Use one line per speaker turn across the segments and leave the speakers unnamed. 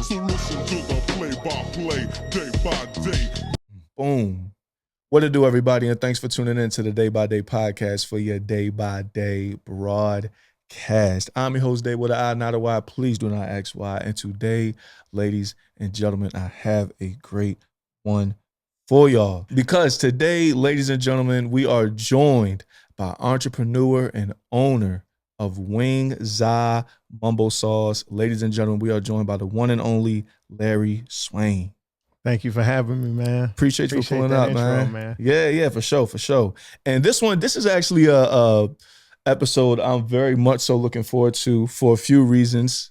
So listen to the play-by-play, day by day.
Boom. What to do, everybody, and thanks for tuning in to the Day by Day Podcast for your Day by Day broadcast. I'm your host, Day with an I, not a Y. Please do not ask why. And today, ladies and gentlemen, I have a great one for y'all. Because today, ladies and gentlemen, we are joined by entrepreneur and owner of Wingzza Mambo Sauce. Ladies and gentlemen, we are joined by the one and only Larry Swayne.
Thank you for having me, man.
Appreciate you for pulling up, man. Yeah, for sure. And this is actually a episode I'm very much so looking forward to for a few reasons.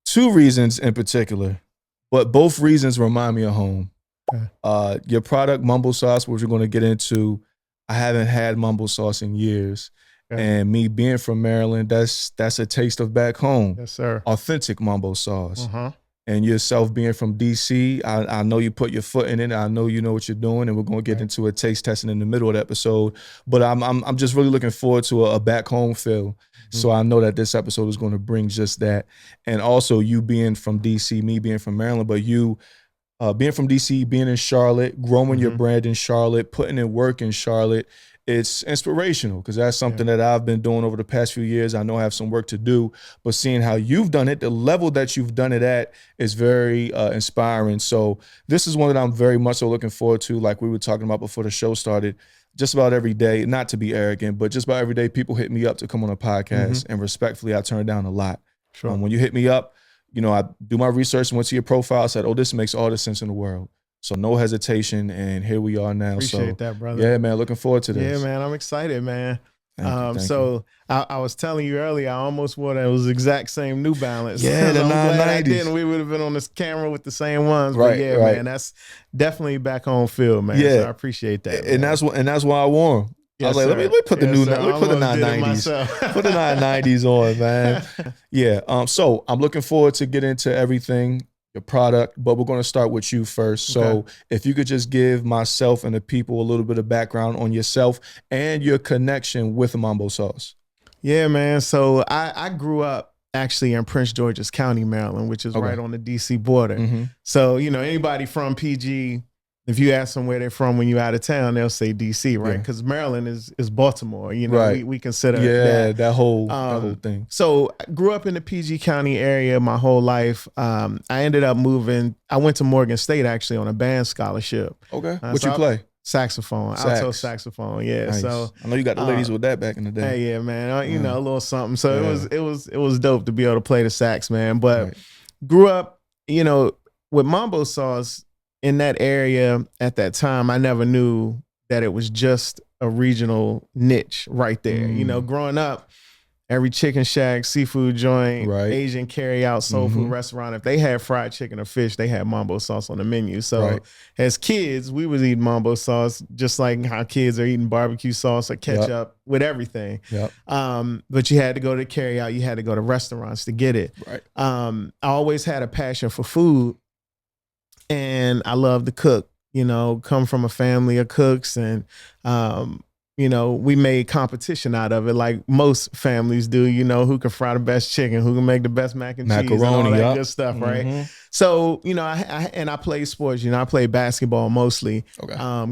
2 reasons in particular, but both reasons remind me of home. Okay. Your product, Mambo Sauce, which we're going to get into. I haven't had Mambo Sauce in years. Okay. And me being from Maryland, that's a taste of back home.
Yes, sir.
Authentic Mambo Sauce. And yourself being from DC, I know you put your foot in it. I know you know what you're doing, and we're going to get into a taste testing in the middle of the episode. But I'm just really looking forward to a back home feel. So I know that this episode is going to bring just that. And also you being from DC, me being from Maryland, but you being from DC, being in Charlotte, growing your brand in Charlotte, putting in work in Charlotte. It's inspirational because that's something that I've been doing over the past few years. I know I have some work to do, but seeing how you've done it, the level that you've done it at is very inspiring. So this is one that I'm very much so looking forward to, like we were talking about before the show started. Just about every day, not to be arrogant, but just about every day, people hit me up to come on a podcast, and respectfully, I turn down a lot. Sure. When you hit me up, I do my research and went to your profile, said, oh, this makes all the sense in the world. So no hesitation, and here we are now.
Appreciate that, brother.
Yeah, man, looking forward to this.
Yeah, man, I'm excited, man.
Thank you.
I was telling you earlier, I almost wore those exact same New Balance.
Yeah, the 990s.
I didn't. We would have been on this camera with the same ones.
Right,
but yeah,
right.
man, that's definitely back home field, man.
Yeah,
so I appreciate that.
And that's why I wore them.
Yes,
I was like, let me put the let me put the
990s.
Put the 990s on, man. Yeah. So I'm looking forward to get into everything, your product, but we're going to start with you first. So if you could just give myself and the people a little bit of background on yourself and your connection with Mambo Sauce.
Yeah, man. So I grew up actually in Prince George's County, Maryland, which is right on the DC border. So, anybody from PG, if you ask them where they're from when you're out of town, they'll say DC, right? Because Maryland is Baltimore. We consider
that whole thing.
So I grew up in the PG County area my whole life. I ended up moving. I went to Morgan State actually on a band scholarship.
Okay. What you play?
Saxophone, alto saxophone. Yeah.
Nice.
So
I know you got the ladies with that back in the day.
Hey, yeah, man. A little something. So it was dope to be able to play the sax, man. But grew up, with Mambo Sauce. In that area at that time, I never knew that it was just a regional niche right there. Growing up, every chicken shack, seafood joint, Asian carry-out, soul food restaurant, if they had fried chicken or fish, they had Mambo Sauce on the menu. So as kids, we was eating Mambo Sauce just like how kids are eating barbecue sauce or ketchup with everything. But you had to go to carry-out, you had to go to restaurants to get it. I always had a passion for food. And I love to cook, come from a family of cooks, and, we made competition out of it like most families do, who can fry the best chicken, who can make the best macaroni, and all that good stuff, right? So, I played sports, I played basketball mostly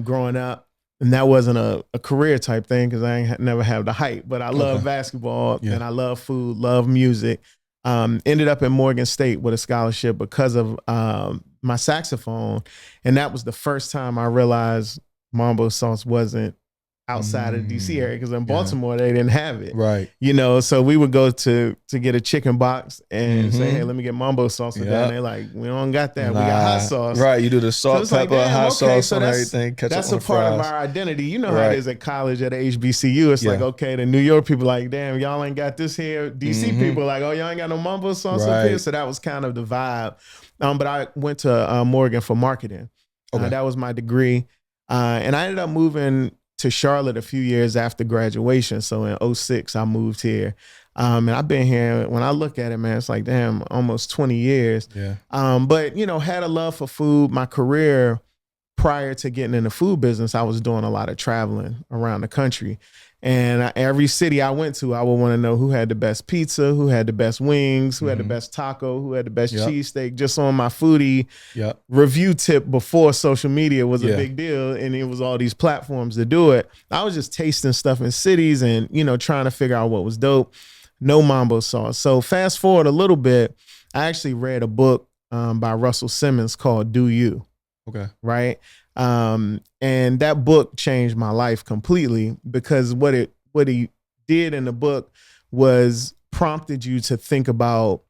growing up. And that wasn't a career type thing because I never had the height, but I love basketball and I love food, love music. Ended up in Morgan State with a scholarship because of my saxophone. And that was the first time I realized Mambo Sauce wasn't outside of the DC area, because in Baltimore they didn't have it. So we would go to get a chicken box and say, hey, let me get Mambo Sauce. And they're like, we don't got that. We got hot sauce.
You do the salt, pepper, hot sauce and everything.
That's a part of our identity. How it is at college at HBCU. It's like, okay, the New York people like, damn, y'all ain't got this here. DC people like, oh, y'all ain't got no Mambo Sauce up here. So that was kind of the vibe. But I went to Morgan for marketing. That was my degree. And I ended up moving to Charlotte a few years after graduation. So in 2006, I moved here. And I've been here, when I look at it, man, it's like, damn, almost 20 years. But, had a love for food. My career prior to getting in the food business, I was doing a lot of traveling around the country. And every city I went to, I would want to know who had the best pizza, who had the best wings, who had the best taco, who had the best cheesesteak, just on my foodie review tip before social media was a big deal. And it was all these platforms to do it. I was just tasting stuff in cities and, you know, trying to figure out what was dope. No Mambo Sauce. So fast forward a little bit, I actually read a book by Russell Simmons called Do You.
Okay.
Right. And that book changed my life completely, because what he did in the book was prompted you to think about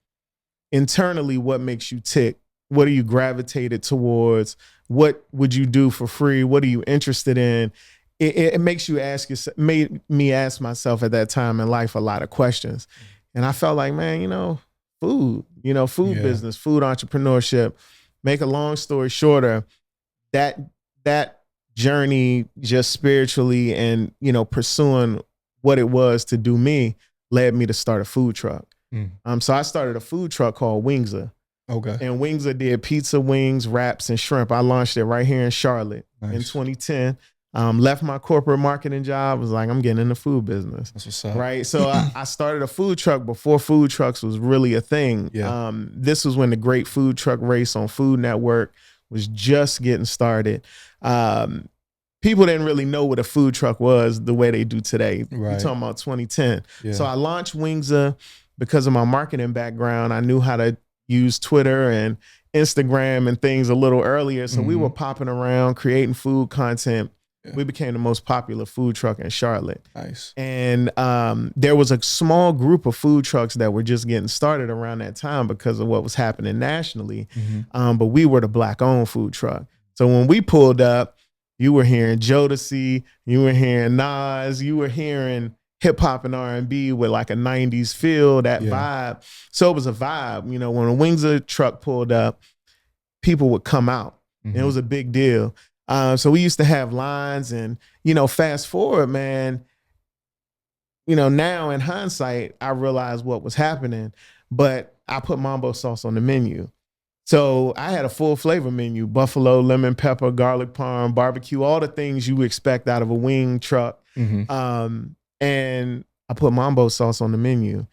internally what makes you tick. What are you gravitated towards? What would you do for free? What are you interested in? It makes you made me ask myself at that time in life a lot of questions. And I felt like, man, food business, food entrepreneurship. Make a long story shorter, that journey just spiritually and, pursuing what it was to do me led me to start a food truck. So I started a food truck called Wingzza.
Okay.
And Wingzza did pizza, wings, wraps, and shrimp. I launched it right here in Charlotte in 2010. Left my corporate marketing job. Was like, I'm getting in the food business.
That's what's up.
Right. So I started a food truck before food trucks was really a thing.
Yeah.
This was when the Great Food Truck Race on Food Network was just getting started. People didn't really know what a food truck was the way they do today.
Right.
You're talking about 2010.
Yeah.
So I launched Wingzza because of my marketing background. I knew how to use Twitter and Instagram and things a little earlier. So we were popping around, creating food content. Yeah. We became the most popular food truck in Charlotte.
Nice.
And there was a small group of food trucks that were just getting started around that time because of what was happening nationally. But we were the Black-owned food truck. So when we pulled up, you were hearing Jodeci, you were hearing Nas, you were hearing hip hop and R&B with like a 90s feel, that vibe. So it was a vibe. When a Wingzza truck pulled up, people would come out. And it was a big deal. So we used to have lines and, fast forward, man, now in hindsight, I realized what was happening, but I put Mambo Sauce on the menu. So I had a full flavor menu: buffalo, lemon pepper, garlic parm, barbecue, all the things you expect out of a wing truck. And I put Mambo Sauce on the menu,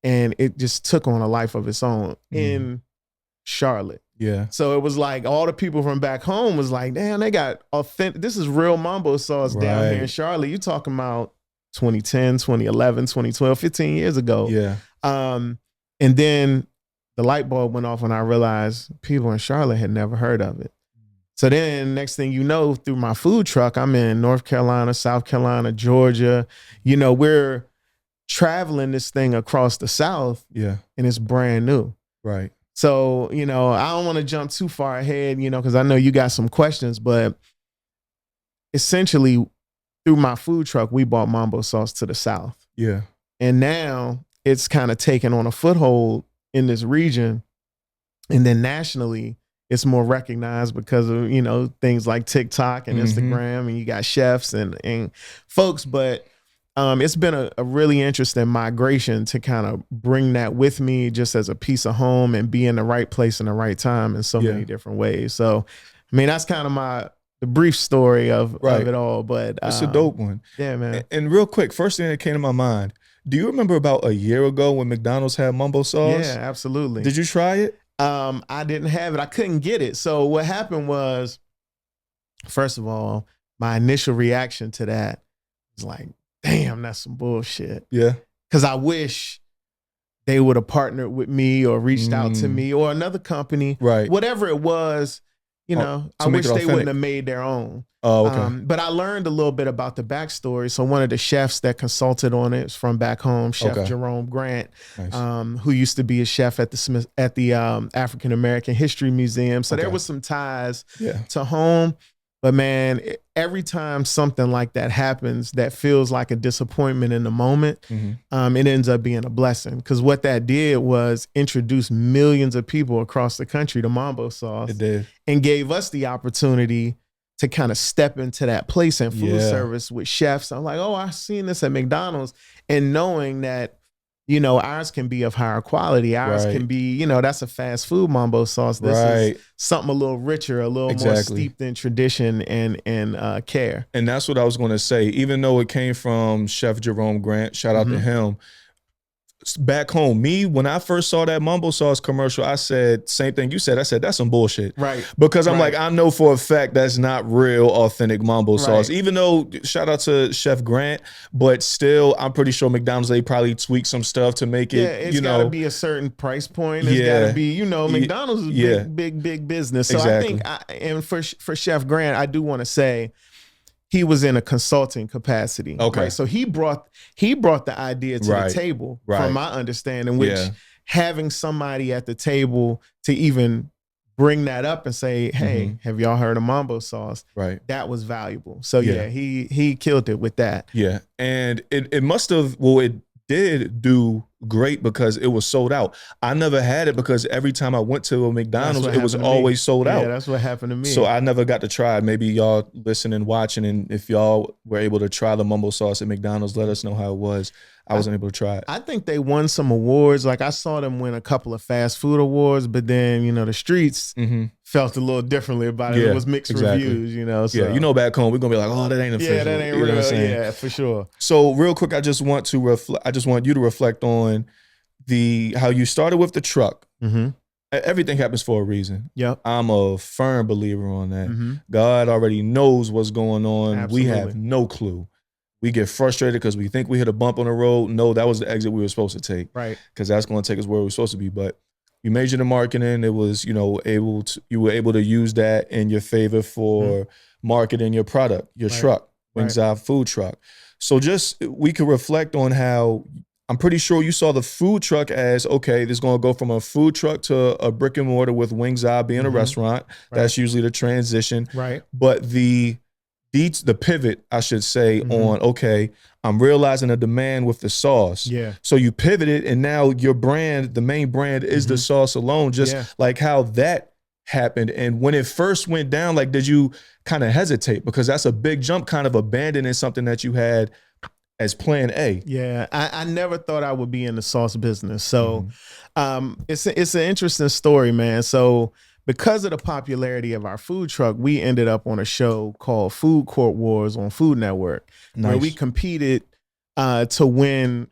and it just took on a life of its own in Charlotte.
Yeah.
So it was like all the people from back home was like, damn, they got authentic. This is real Mambo Sauce down here in Charlotte. You talking about 2010, 2011, 2012, 15 years ago.
Yeah.
And then the light bulb went off when I realized people in Charlotte had never heard of it. So then next thing you know, through my food truck, I'm in North Carolina, South Carolina, Georgia. We're traveling this thing across the South. Yeah. And it's brand new.
Right.
So, I don't want to jump too far ahead, because I know you got some questions, but essentially through my food truck, we brought Mambo Sauce to the South.
Yeah.
And now it's kind of taken on a foothold in this region. And then nationally, it's more recognized because of, things like TikTok and Instagram, and you got chefs and folks, but it's been a really interesting migration to kind of bring that with me just as a piece of home and be in the right place in the right time in so many different ways. So, that's kind of the brief story of it all, but
it's a dope one.
Yeah, man.
And real quick, first thing that came to my mind, do you remember about a year ago when McDonald's had Mambo Sauce?
Yeah, absolutely.
Did you try it?
I didn't have it. I couldn't get it. So what happened was, first of all, my initial reaction to that was like, damn, that's some bullshit.
Yeah.
Because I wish they would have partnered with me or reached out to me or another company.
Right.
Whatever it was, I wish they wouldn't have made their own.
Oh, okay.
But I learned a little bit about the backstory. So one of the chefs that consulted on it is from back home, Chef Jerome Grant, who used to be a chef at the African American History Museum. So there was some ties to home. But man, every time something like that happens that feels like a disappointment in the moment, it ends up being a blessing. Because what that did was introduce millions of people across the country to Mambo Sauce.
It did.
And gave us the opportunity to kind of step into that place in food service with chefs. I'm like, oh, I've seen this at McDonald's. And knowing that ours can be of higher quality. Ours can be, that's a fast food mambo sauce. This is something a little richer, a little more steeped in tradition and care.
And that's what I was going to say. Even though it came from Chef Jerome Grant, shout out to him. Back home, when I first saw that Mambo Sauce commercial, I said, same thing you said. I said, that's some bullshit.
Right.
Because I'm like, I know for a fact that's not real, authentic Mambo Sauce. Even though, shout out to Chef Grant, but still, I'm pretty sure McDonald's, they probably tweak some stuff to make it,
it's got to be a certain price point. It's got to be, McDonald's is big business. So I think, and for Chef Grant, I do want to say, he was in a consulting capacity.
Okay.
Right? So he brought the idea to the table, from my understanding, which having somebody at the table to even bring that up and say, hey, have y'all heard of Mambo Sauce?
Right.
That was valuable. So he killed it with that.
Yeah. And it must have, it did do great because it was sold out. I never had it because every time I went to a McDonald's, it was always sold out.
Yeah, that's what happened to me.
So I never got to try it. Maybe y'all listening, watching, and if y'all were able to try the Mambo Sauce at McDonald's, let us know how it was. I wasn't able to try it.
I think they won some awards. Like I saw them win a couple of fast food awards, but then, the streets felt a little differently about it. It was mixed reviews, So.
Back home, we're going to be like, oh, that ain't official.
Yeah, that ain't real. Yeah, for sure.
So real quick, I just want you to reflect on how you started with the truck. Everything happens for a reason.
Yep.
I'm a firm believer on that. God already knows what's going on.
Absolutely.
We have no clue. We get frustrated because we think we hit a bump on the road. No, that was the exit we were supposed to take.
Right.
Because that's going to take us where we're supposed to be. But you majored in marketing. It was, you were able to use that in your favor for marketing your product, your truck, Wingzza food truck. So we could reflect on how, I'm pretty sure you saw the food truck as, okay, this is going to go from a food truck to a brick and mortar with Wingzza being a restaurant. That's usually the transition.
Right.
But the pivot, I should say, on, okay, I'm realizing a demand with the sauce.
Yeah.
So you pivoted and now your brand, the main brand is the sauce alone, like how that happened. And when it first went down, like, did you kind of hesitate? Because that's a big jump, kind of abandoning something that you had as plan A.
Yeah, I never thought I would be in the sauce business. So it's an interesting story, man. So because of the popularity of our food truck, we ended up on a show called Food Court Wars on Food Network, where we competed to win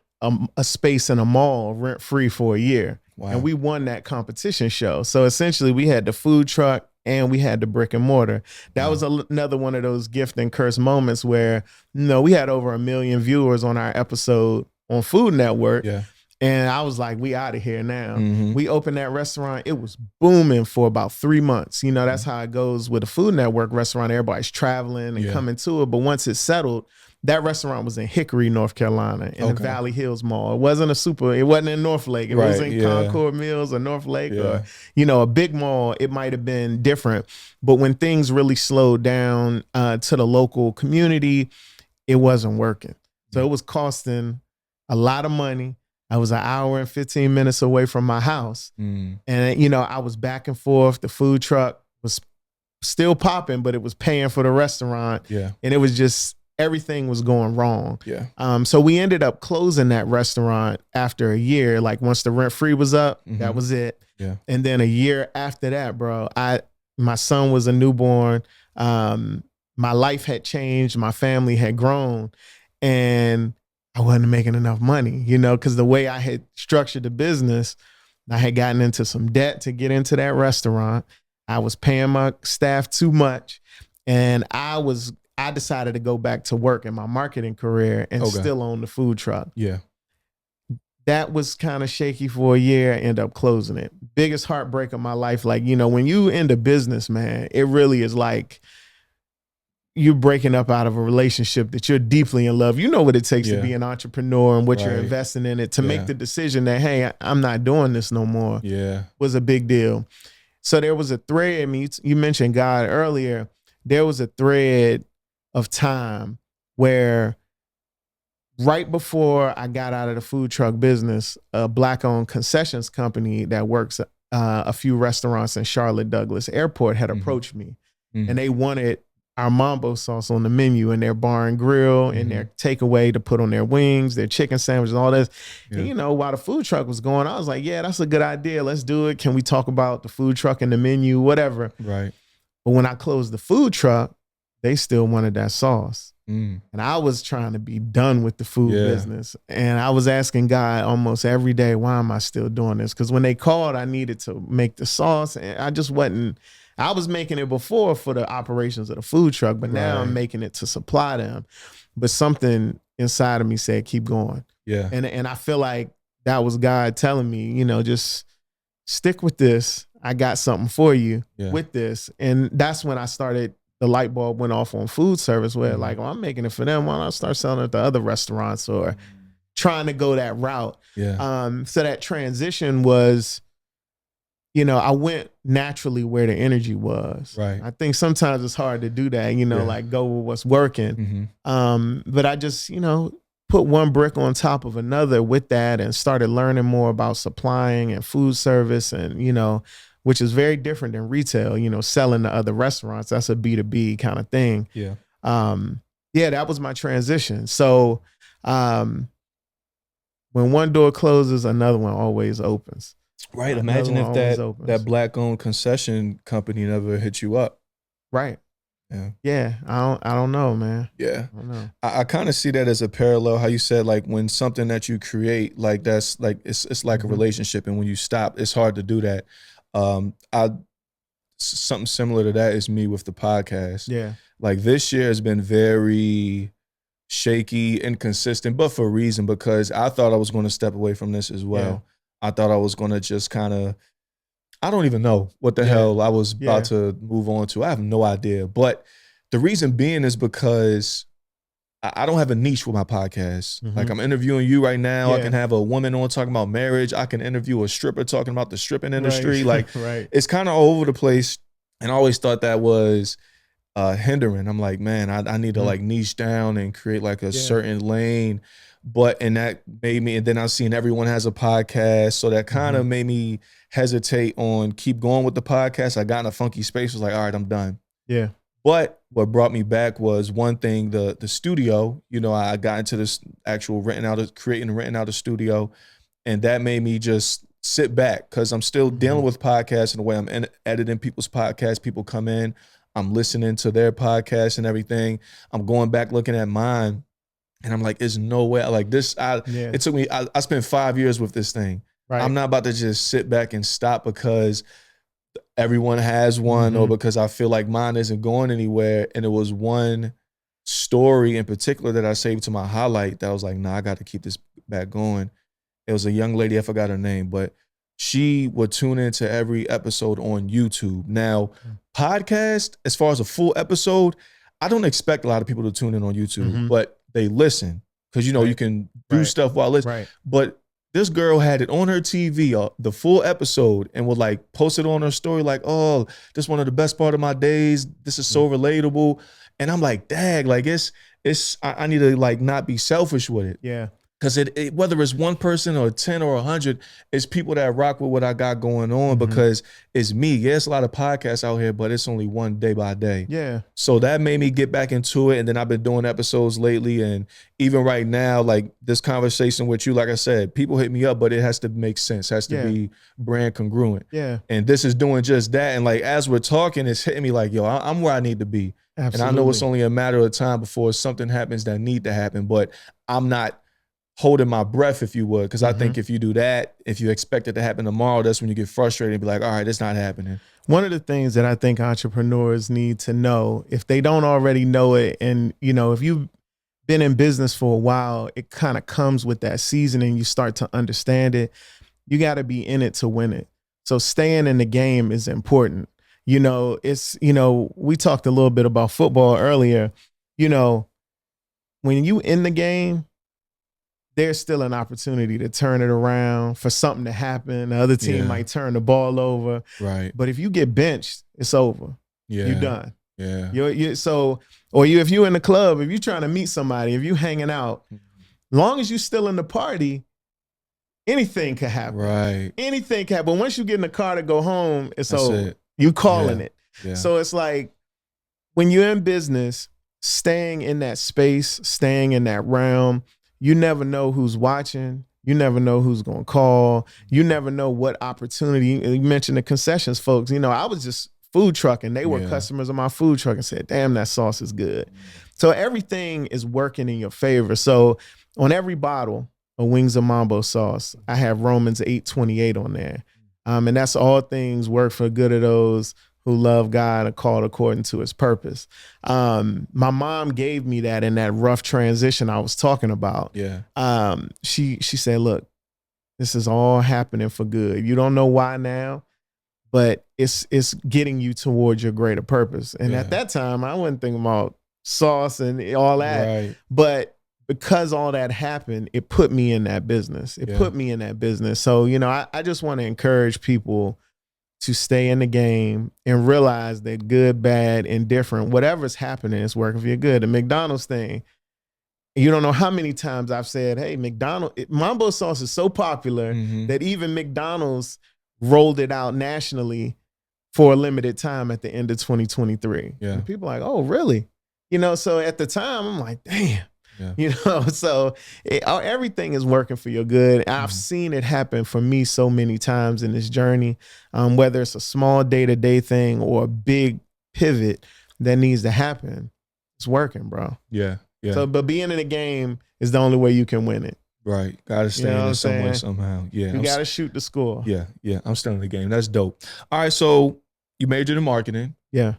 a space in a mall rent-free for a year.
Wow.
And we won that competition show. So essentially we had the food truck and we had the brick and mortar. That was another one of those gift and curse moments where, we had over 1 million viewers on our episode on Food Network.
Yeah.
And I was like, we out of here now. We opened that restaurant. It was booming for about 3 months. That's how it goes with a Food Network restaurant. Everybody's traveling and coming to it. But once it settled, that restaurant was in Hickory, North Carolina, in the Valley Hills Mall. It wasn't it wasn't in North Lake. It was in Concord Mills or North Lake or, a big mall. It might have been different. But when things really slowed down to the local community, it wasn't working. So it was costing a lot of money. I was 1 hour and 15 minutes away from my house. And, I was back and forth. The food truck was still popping, but it was paying for the restaurant.
Yeah.
And it was just, everything was going wrong.
Yeah.
So we ended up closing that restaurant after a year. Like once the rent free was up, that was it.
Yeah.
And then a year after that, bro, my son was a newborn. My life had changed. My family had grown. And I wasn't making enough money, because the way I had structured the business, I had gotten into some debt to get into that restaurant. I was paying my staff too much. And I decided to go back to work in my marketing career and still own the food truck.
Yeah.
That was kind of shaky for a year. I ended up closing it. Biggest heartbreak of my life. Like, when you end a business, man, it really is like you're breaking up out of a relationship that you're deeply in love. You know what it takes to be an entrepreneur and what you're investing in it to make the decision that, hey, I'm not doing this no more.
Yeah.
Was a big deal. So there was a thread. You mentioned God earlier. There was a thread of time where right before I got out of the food truck business, a Black-owned concessions company that works a few restaurants in Charlotte Douglas Airport had approached me. And they wanted our Mambo sauce on the menu in their bar and grill and their takeaway to put on their wings, their chicken sandwiches, all this. Yeah. And, you know, while the food truck was going, I was like, yeah, that's a good idea. Let's do it. Can we talk about the food truck and the menu, whatever.
Right.
But when I closed the food truck, they still wanted that sauce. And I was trying to be done with the food business. And I was asking God almost every day, why am I still doing this? Because when they called, I needed to make the sauce. And I just wasn't, I was making it before for the operations of the food truck, but now I'm making it to supply them. But something inside of me said, keep going.
Yeah.
And I feel like that was God telling me, you know, just stick with this. I got something for you with this. And that's when I started, the light bulb went off on food service where like, I'm making it for them. Why don't I start selling it to other restaurants or trying to go that route? Yeah. So that transition was, you know, I went naturally where the energy was.
Right.
I think sometimes it's hard to do that, you know, like go with what's working. But I just, you know, put one brick on top of another with that and started learning more about supplying and food service and, you know, which is very different than retail, you know, selling to other restaurants. That's a B2B kind of thing.
Yeah.
Yeah, that was my transition. So when one door closes, another one always opens.
Right. Imagine if that Black-owned concession company never hit you up.
Right.
Yeah.
Yeah. I don't know, man.
Yeah.
I don't know.
I kind of see that as a parallel. How you said, like, when something that you create, like that's like it's like a relationship, and when you stop, it's hard to do that. Something similar to that is me with the podcast.
Yeah.
Like this year has been very shaky, inconsistent, but for a reason, because I thought I was going to step away from this as well. Yeah. I thought I was going to just kind of, I don't even know what the hell I was about to move on to. I have no idea. But the reason being is because I don't have a niche with my podcast. Like I'm interviewing you right now. I can have a woman on talking about marriage. I can interview a stripper talking about the stripping industry. Like it's kind of all over the place. And I always thought that was hindering. I'm like, man, I need to like niche down and create like a certain lane. And that made me, and then I've seen everyone has a podcast. So that kind of made me hesitate on keep going with the podcast. I got in a funky space, was like, all right, I'm done.
Yeah.
But what brought me back was one thing, the studio. You know, I got into this actual renting out a studio, and that made me just sit back because I'm still dealing with podcasts in the way I'm editing people's podcasts. People come in, I'm listening to their podcasts and everything. I'm going back looking at mine, and I'm like, there's no way. Like this, it took me. I spent 5 years with this thing. Right. I'm not about to just sit back and stop because everyone has one or because I feel like mine isn't going anywhere. And it was one story in particular that I saved to my highlight that I was like, nah, I got to keep this back going. It was a young lady, I forgot her name, but she would tune into every episode on YouTube. Now, podcast, as far as a full episode, I don't expect a lot of people to tune in on YouTube, but they listen because, you know, you can do stuff while listening. Right. But this girl had it on her TV, the full episode, and would like post it on her story like, oh, this is one of the best part of my days. This is so relatable. And I'm like, dang, like I need to like not be selfish with it.
Yeah.
Because whether it's one person or 10 or 100, it's people that rock with what I got going on because it's me. Yeah, it's a lot of podcasts out here, but it's only one day by day.
Yeah.
So that made me get back into it. And then I've been doing episodes lately. And even right now, like this conversation with you, like I said, people hit me up, but it has to make sense, has to be brand congruent.
Yeah.
And this is doing just that. And like, as we're talking, it's hitting me like, yo, I'm where I need to be.
Absolutely.
And I know it's only a matter of time before something happens that need to happen, but I'm not holding my breath, if you would, because I think if you do that, if you expect it to happen tomorrow, that's when you get frustrated and be like, all right, it's not happening.
One of the things that I think entrepreneurs need to know, if they don't already know it, and you know, if you've been in business for a while, it kind of comes with that seasoning. You start to understand it. You got to be in it to win it. So staying in the game is important. You know, it's, you know, we talked a little bit about football earlier. You know, when you in the game, there's still an opportunity to turn it around, for something to happen. The other team might turn the ball over.
Right.
But if you get benched, it's over.
Yeah.
You're done.
Yeah.
If you're in the club, if you're trying to meet somebody, if you're hanging out, long as you're still in the party, anything could happen.
Right.
Anything can happen. But once you get in the car to go home, it's
That's
over.
it.
You calling it.
Yeah.
So it's like, when you're in business, staying in that space, staying in that realm, you never know who's watching. You never know who's going to call. You never know what opportunity. You mentioned the concessions, folks. You know, I was just food trucking. They were customers of my food truck and said, damn, that sauce is good. So everything is working in your favor. So on every bottle of Wingzza Mambo Sauce, I have Romans 8:28 on there. And that's all things work for the good of those who love God and called according to his purpose. My mom gave me that in that rough transition I was talking about.
Yeah.
She said, look, this is all happening for good. You don't know why now, but it's getting you towards your greater purpose. And at that time, I wasn't thinking about sauce and all that. Right. But because all that happened, it put me in that business. It put me in that business. So, you know, I just want to encourage people to stay in the game and realize that good, bad, indifferent, whatever's happening is working for your good. The McDonald's thing, you don't know how many times I've said, hey, Mambo sauce is so popular that even McDonald's rolled it out nationally for a limited time at the end of 2023. Yeah. And people are like, oh, really? You know, so at the time, I'm like, damn. Yeah. You know, so everything is working for your good. I've seen it happen for me so many times in this journey, whether it's a small day-to-day thing or a big pivot that needs to happen. It's working, bro. Yeah. Yeah. So, but being in the game is the only way you can win it.
Right. Got to stay in it some way, somehow. Yeah.
You got to shoot the score.
Yeah. Yeah. I'm still in the game. That's dope. All right. So you majored in marketing.
Yeah.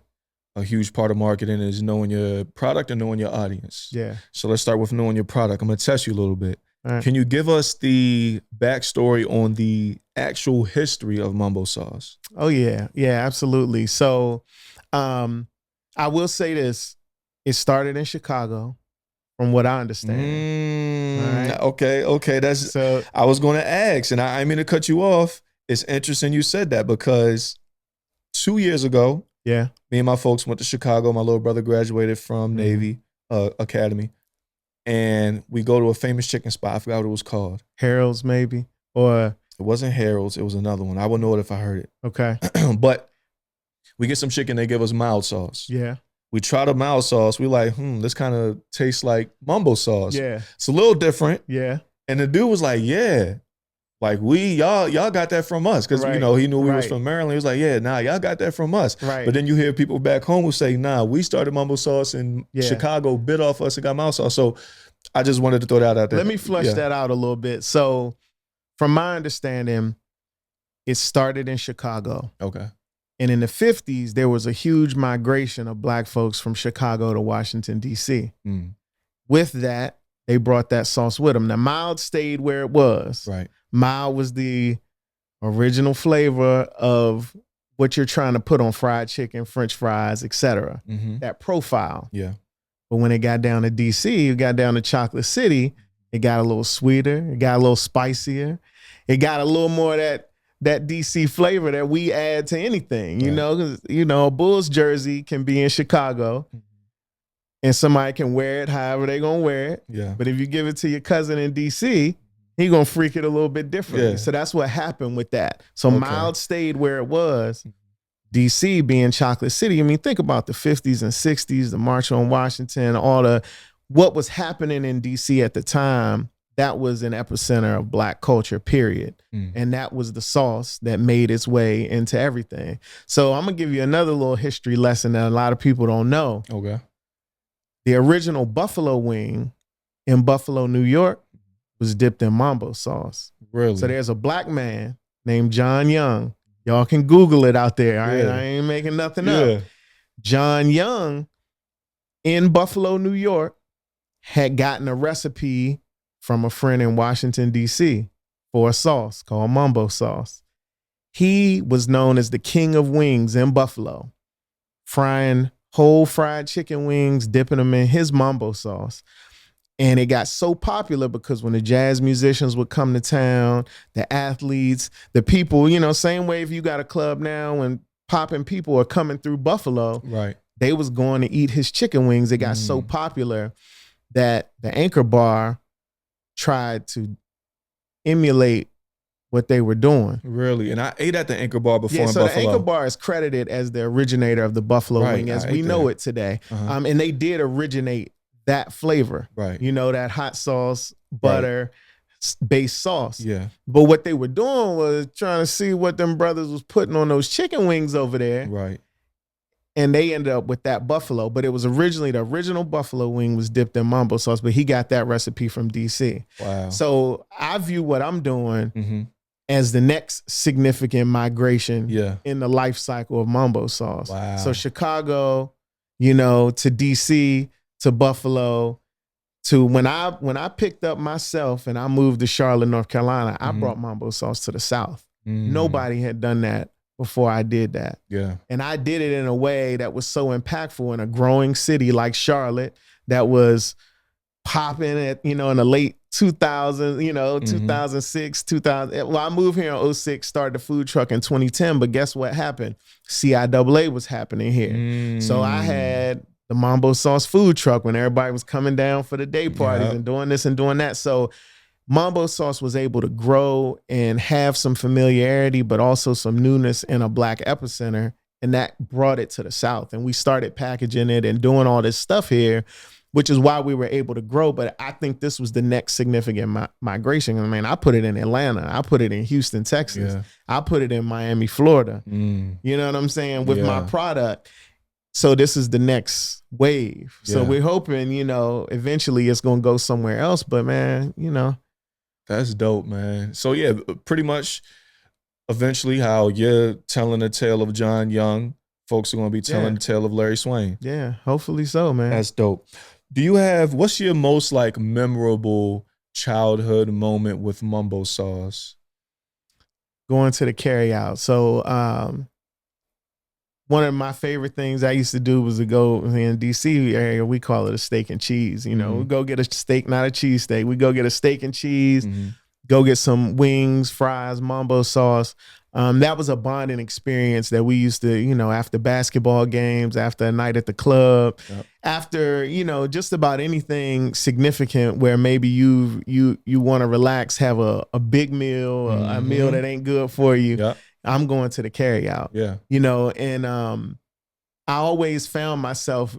A huge part of marketing is knowing your product and knowing your audience.
Yeah.
So let's start with knowing your product. I'm going to test you a little bit.
Right.
Can you give us the backstory on the actual history of Mambo Sauce?
Oh, yeah. Yeah, absolutely. So I will say this. It started in Chicago, from what I understand.
Right. Okay. That's so. I was going to ask, and I mean to cut you off. It's interesting you said that because 2 years ago, me and my folks went to Chicago. My little brother graduated from Navy Academy. And we go to a famous chicken spot. I forgot what it was called.
Harold's, maybe? Or
it wasn't Harold's. It was another one. I would know it if I heard it.
Okay.
But we get some chicken. They give us mild sauce.
Yeah.
We try the mild sauce. We like, this kind of tastes like Mambo sauce.
Yeah.
It's a little different.
Yeah.
And the dude was like, yeah. Like y'all got that from us. Because, you know, he knew we was from Maryland. He was like, yeah, nah, y'all got that from us.
Right.
But then you hear people back home who say, nah, we started Mambo Sauce in Chicago, bit off us and got mild sauce. So I just wanted to throw that out there.
Let me flush that out a little bit. So from my understanding, it started in Chicago.
Okay.
And in the 50s, there was a huge migration of Black folks from Chicago to Washington, D.C. With that, they brought that sauce with them. Now, mild stayed where it was.
Right.
Mild was the original flavor of what you're trying to put on fried chicken, French fries, etc. That profile.
Yeah.
But when it got down to D.C., it got down to Chocolate City, it got a little sweeter, it got a little spicier, it got a little more of that D.C. flavor that we add to anything. You know, 'cause, you know, a Bulls jersey can be in Chicago and somebody can wear it however they gonna wear it.
Yeah.
But if you give it to your cousin in D.C., he gonna freak it a little bit differently.
Yeah.
So that's what happened with that. So mild stayed where it was. D.C. being Chocolate City. I mean, think about the 50s and 60s, the March on Washington, what was happening in D.C. at the time. That was an epicenter of Black culture, period. And that was the sauce that made its way into everything. So I'm gonna give you another little history lesson that a lot of people don't know.
Okay.
The original buffalo wing in Buffalo, New York was dipped in Mambo sauce.
Really?
So there's a Black man named John Young. Y'all can Google it out there. All right? I ain't making nothing up. John Young in Buffalo, New York had gotten a recipe from a friend in Washington, D.C. for a sauce called Mambo sauce. He was known as the king of wings in Buffalo, frying whole fried chicken wings, dipping them in his Mambo sauce. And it got so popular because when the jazz musicians would come to town, the athletes, the people, you know, same way if you got a club now and popping people are coming through Buffalo,
right?
They was going to eat his chicken wings. It got so popular that the Anchor Bar tried to emulate what they were doing.
Really? And I ate at the Anchor Bar before in
so
Buffalo.
the Anchor Bar is credited as the originator of the Buffalo wing as we know it today. And they did originate that flavor.
Right.
You know, that hot sauce, butter, based sauce.
Yeah.
But what they were doing was trying to see what them brothers was putting on those chicken wings over there.
Right.
And they ended up with that buffalo. But it was originally, the original buffalo wing was dipped in mambo sauce, but he got that recipe from DC.
Wow.
So I view what I'm doing as the next significant migration in the life cycle of mambo sauce.
Wow.
So Chicago, you know, to DC, to Buffalo, to when I picked up myself and I moved to Charlotte, North Carolina, I brought mambo sauce to the South. Nobody had done that before I did that.
Yeah.
And I did it in a way that was so impactful in a growing city like Charlotte that was popping at, you know, in the late 2000s, you know, 2006, 2000. Well, I moved here in 06, started the food truck in 2010, but guess what happened? CIAA was happening here. So I had the Mambo Sauce food truck when everybody was coming down for the day parties and doing this and doing that. So Mambo Sauce was able to grow and have some familiarity, but also some newness in a Black epicenter. And that brought it to the South. And we started packaging it and doing all this stuff here, which is why we were able to grow. But I think this was the next significant migration. I mean, I put it in Atlanta. I put it in Houston, Texas. I put it in Miami, Florida. You know what I'm saying? With my product. So this is the next wave. So we're hoping, you know, eventually it's going to go somewhere else. But man, you know.
That's dope, man. So yeah, pretty much eventually how you're telling the tale of John Young, folks are going to be telling the tale of Larry Swayne.
Yeah, hopefully so, man.
That's dope. Do you have, what's your most like memorable childhood moment with Mambo Sauce?
Going to the carryout. So one of my favorite things I used to do was to go in DC area, we call it a steak and cheese. You know, we go get a steak, not a cheese steak. We go get a steak and cheese, go get some wings, fries, mambo sauce. That was a bonding experience that we used to, you know, after basketball games, after a night at the club, after, you know, just about anything significant where maybe you want to relax, have a big meal, a meal that ain't good for you. I'm going to the carryout. You know, and I always found myself,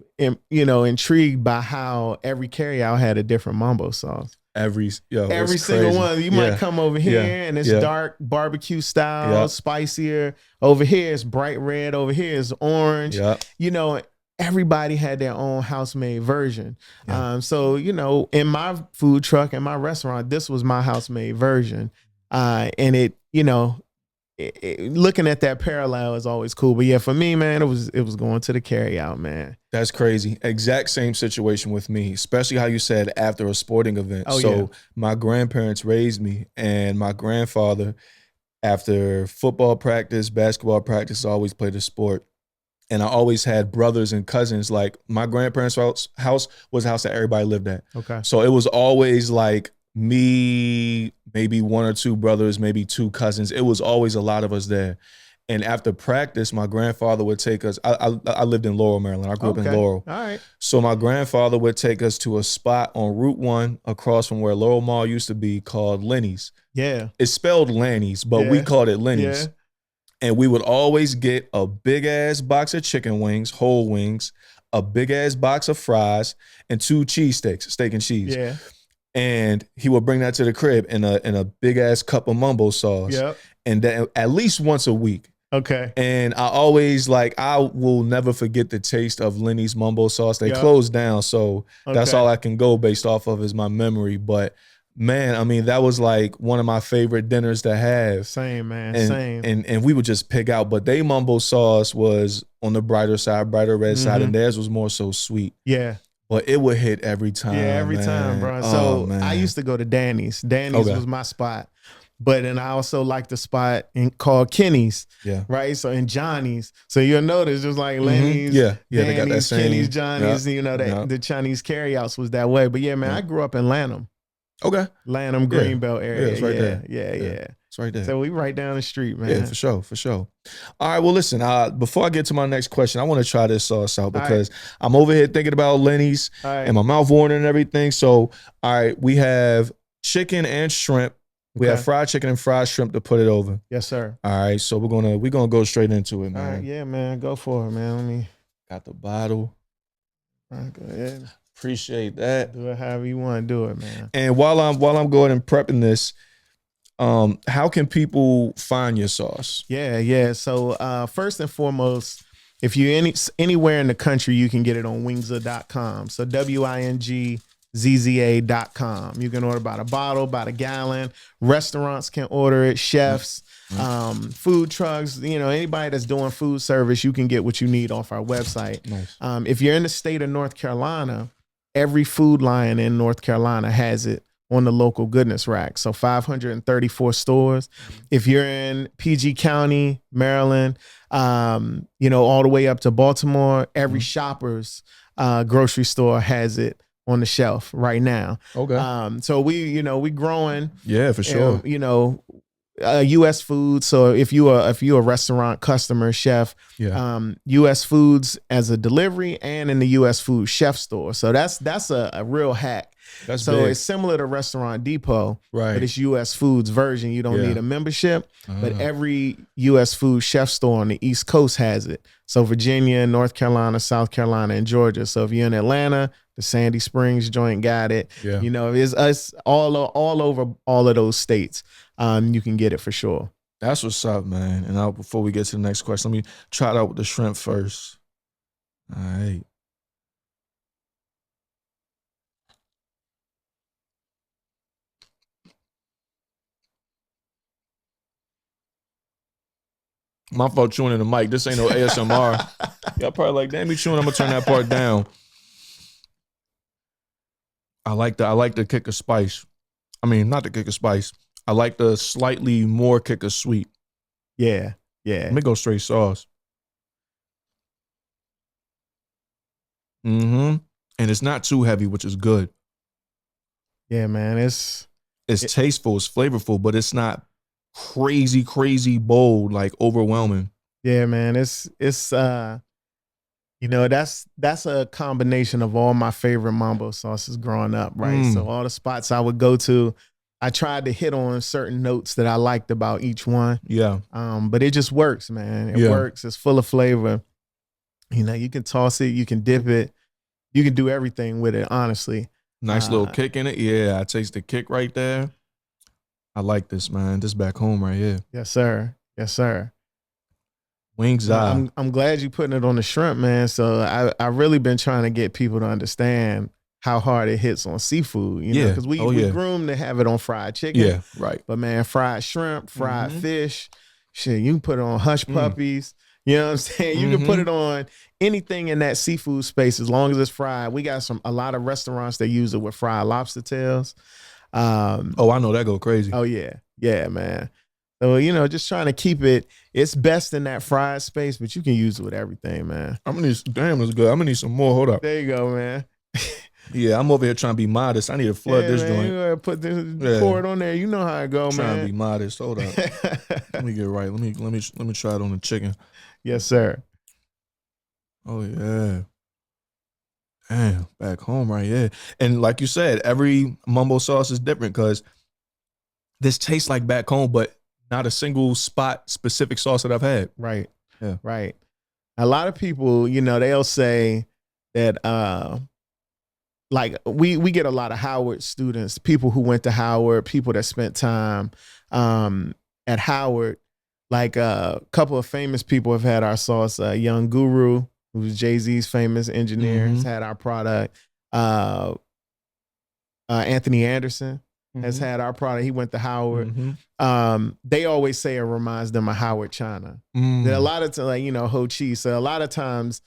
intrigued by how every carryout had a different mambo sauce. Every single one. You might come over here and it's dark barbecue style, spicier. Over here it's bright red. Over here it's orange. You know, everybody had their own house-made version. So, you know, in my food truck, in my restaurant, this was my house-made version. And it, you know, looking at that parallel is always cool. But yeah, for me, man, it was going to the carryout, man.
That's crazy. Exact same situation with me, especially how you said after a sporting event. My grandparents raised me, and my grandfather, after football practice, basketball practice, always played a sport. And I always had brothers and cousins. Like my grandparents' house was a house that everybody lived at. So it was always like me, maybe one or two brothers, maybe two cousins. It was always a lot of us there. And after practice, my grandfather would take us. I lived in Laurel, Maryland. I grew up in Laurel.
All right.
So my grandfather would take us to a spot on Route 1 across from where Laurel Mall used to be called Lenny's.
Yeah.
It's spelled Lanny's, but we called it Lenny's.
Yeah.
And we would always get a big-ass box of chicken wings, whole wings, a big-ass box of fries, and 2 cheesesteaks, steak and cheese.
Yeah.
And he would bring that to the crib in a big-ass cup of mambo sauce. And that at least once a week. And I always I will never forget the taste of Lenny's Mambo Sauce. They closed down, so that's all I can go based off of is my memory. But man, I mean, that was like one of my favorite dinners to have.
Same, man.
Same. And we would just pick out. But they Mambo Sauce was on the brighter side, brighter red side, and theirs was more so sweet. But it would hit every time.
Every time, bro. So I used to go to Danny's. Danny's was my spot. But then I also like the spot called Kenny's, right? So in Johnny's. So you'll notice just like Lenny's, Danny's, they got that same, Kenny's, Johnny's, you know, the Chinese carryouts was that way. But yeah, man, I grew up in Lanham. Lanham, Greenbelt area.
It's right there.
Yeah.
It's right there.
So we right down the street, man.
Yeah, for sure. All right, well, listen, before I get to my next question, I want to try this sauce out because I'm over here thinking about Lenny's and my mouth watering and everything. So, all right, we have chicken and shrimp We have fried chicken and fried shrimp to put it over.
Yes, sir.
All right, so we're gonna go straight into it, man.
All right, yeah, man. Go for it, man. Let me.
Got the bottle.
All right, go ahead.
Appreciate that.
Do it however you want to do it, man.
And while I'm going and prepping this, how can people find your sauce?
Yeah. So first and foremost, if you're anywhere in the country, you can get it on Wingzza.com. So WINGZZA.com. You can order by the bottle, by the gallon. Restaurants can order it. Chefs, food trucks, anybody that's doing food service, you can get what you need off our website.
Nice.
If you're in the state of North Carolina, every Food Lion in North Carolina has it on the local goodness rack. So 534 stores. If you're in PG County, Maryland, all the way up to Baltimore, every Shoppers grocery store has it on the shelf right now.
Okay.
So we growing.
Yeah, for sure.
U.S. food. So if you are a restaurant customer, chef, U.S. foods as a delivery and in the U.S. food chef store. So that's a real hack.
That's
so
big.
It's similar to Restaurant Depot,
right?
But it's U.S. Foods version. You don't need a membership, but every U.S. food chef store on the East Coast has it. So Virginia, North Carolina, South Carolina, and Georgia. So if you're in Atlanta, the Sandy Springs joint got it.
Yeah.
It's us all over all of those states. You can get it for sure.
That's what's up, man. And before we get to the next question, let me try it out with the shrimp first. All right. My fault chewing in the mic. This ain't no ASMR. Y'all probably like, damn, you chewing. I'm gonna turn that part down. I like the kick of spice. I mean, not the kick of spice. I like the slightly more kick of sweet.
Yeah.
Let me go straight sauce. And it's not too heavy, which is good.
Yeah, man. It's
tasteful, it's flavorful, but it's not crazy bold, like overwhelming.
Yeah, man. That's a combination of all my favorite mambo sauces growing up, right? So all the spots I would go to, I tried to hit on certain notes that I liked about each one.
Yeah.
But it just works, man. It works. It's full of flavor. You can toss it, you can dip it, you can do everything with it, honestly.
Nice little kick in it. Yeah, I taste the kick right there. I like this, man. This back home right here.
Yes, sir.
Wingzza.
I'm glad you putting it on the shrimp, man. So I really been trying to get people to understand how hard it hits on seafood, because we groom to have it on fried chicken.
Yeah, right.
But man, fried shrimp, fried fish, shit, you can put it on hush puppies. You know what I'm saying? You can put it on anything in that seafood space as long as it's fried. We got a lot of restaurants that use it with fried lobster tails.
I know that go crazy.
Oh yeah, man. So just trying to keep it. It's best in that fried space, but you can use it with everything, man.
I'm gonna need. Damn, that's good. I'm gonna need some more. Hold up.
There you go, man.
Yeah, I'm over here trying to be modest. I need to flood this
man,
joint.
You gotta put this, pour it on there. You know how it go,
Trying
man.
to be modest. Hold up. Let me get right. Let me try it on the chicken.
Yes, sir.
Oh yeah. Damn, back home right here. And like you said, every mambo sauce is different because this tastes like back home, but not a single spot specific sauce that I've had.
Right.
Yeah.
Right. A lot of people, they'll say that like we get a lot of Howard students, people who went to Howard, people that spent time at Howard. Like a couple of famous people have had our sauce. Young Guru, who's Jay-Z's famous engineer, has had our product. Anthony Anderson has had our product. He went to Howard. They always say it reminds them of Howard China. That a lot of times, Ho Chi. So a lot of times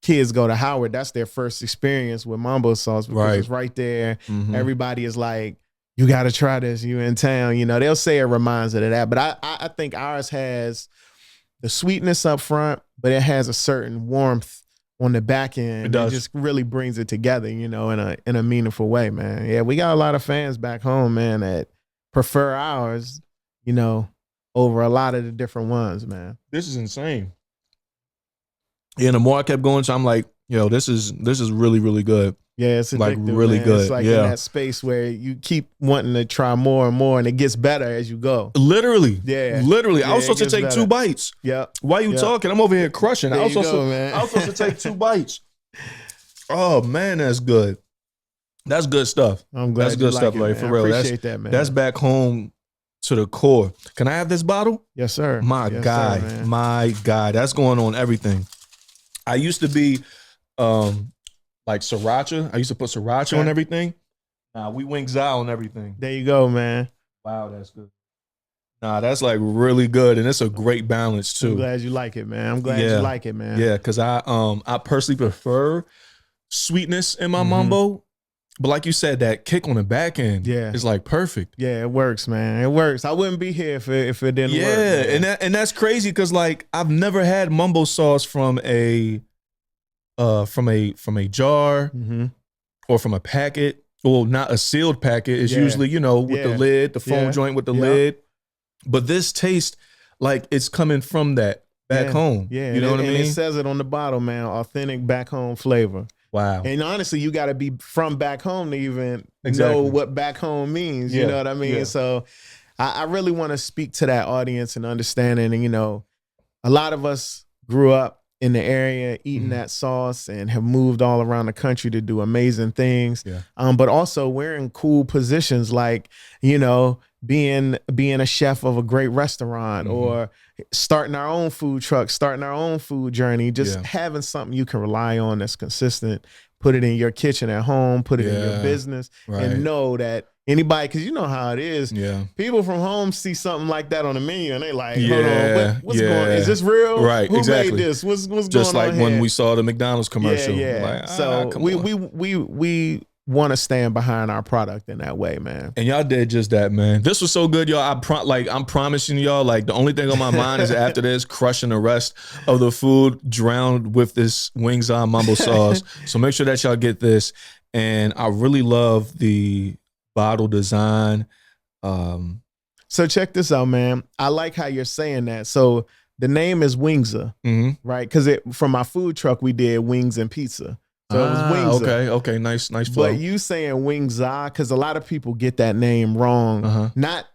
kids go to Howard. That's their first experience with mambo sauce because it's right there. Everybody is like, you got to try this. You in town. They'll say it reminds it of that. But I think ours has the sweetness up front, but it has a certain warmth on the back end.
It does.
It just really brings it together, in a meaningful way, man. Yeah, we got a lot of fans back home, man, that prefer ours, over a lot of the different ones, man.
This is insane. Yeah, and the more I kept going, so I'm like, Yo, this is really, really good.
Yeah, it's addictive,
like really
man.
good.
It's like in that space where you keep wanting to try more and more, and it gets better as you go.
Literally.
Yeah.
Literally. I was
Yeah, it
supposed to take
gets
2
better.
bites.
Yep.
Why you talking? I'm over here crushing.
There
I was
you
supposed
go,
to,
man.
I was supposed to take 2 bites. Oh man, that's good. That's good stuff.
I'm glad
that's good
you
stuff,
like it,
like
man.
for real.
I appreciate that, man.
That's back home to the core. Can I have this bottle?
Yes, sir.
My
Yes,
guy.
sir, man.
My guy. That's going on everything. I used to be like sriracha. I used to put sriracha on everything. Nah, we Wingzza on everything.
There you go, man.
Wow, that's good. Nah, that's like really good, and it's a great balance too.
I'm glad you like it, man. I'm glad you like it, man.
Yeah, because I personally prefer sweetness in my mambo, but like you said, that kick on the back end is like perfect.
Yeah, it works, man. It works. I wouldn't be here if it didn't work.
Yeah, and that's crazy because like I've never had mambo sauce from a jar or from a packet. Well, not a sealed packet. It's usually, with the lid, the foam joint with the lid. But this tastes like it's coming from that back home. Yeah. You know what I mean?
And it says it on the bottle, man. Authentic back home flavor.
Wow.
And honestly, you got to be from back home to even know what back home means. You know what I mean? Yeah. So I really want to speak to that audience and understanding. And, a lot of us grew up in the area eating that sauce and have moved all around the country to do amazing things. Yeah. But also we're in cool positions like, being a chef of a great restaurant or starting our own food truck, starting our own food journey, just having something you can rely on that's consistent, put it in your kitchen at home, put it in your business and know that anybody, because you know how it is. Yeah. People from home see something like that on the menu and they like, hold on, what's going on? Is this real?
Right.
Who
exactly.
made this? What's going on?
Just like
here?
when we saw the McDonald's commercial.
Yeah.
Like,
so we want to stand behind our product in that way, man.
And y'all did just that, man. This was so good, y'all. I'm promising y'all, like the only thing on my mind is after this, crushing the rest of the food, drowned with this Wingzza Mambo sauce. So make sure that y'all get this. And I really love the bottle design.
So check this out, man. I like how you're saying that. So the name is Wingzza, right? Because from my food truck, we did wings and pizza. So it was Wingzza.
Okay, nice flow.
But you saying Wingzza, because a lot of people get that name wrong. Not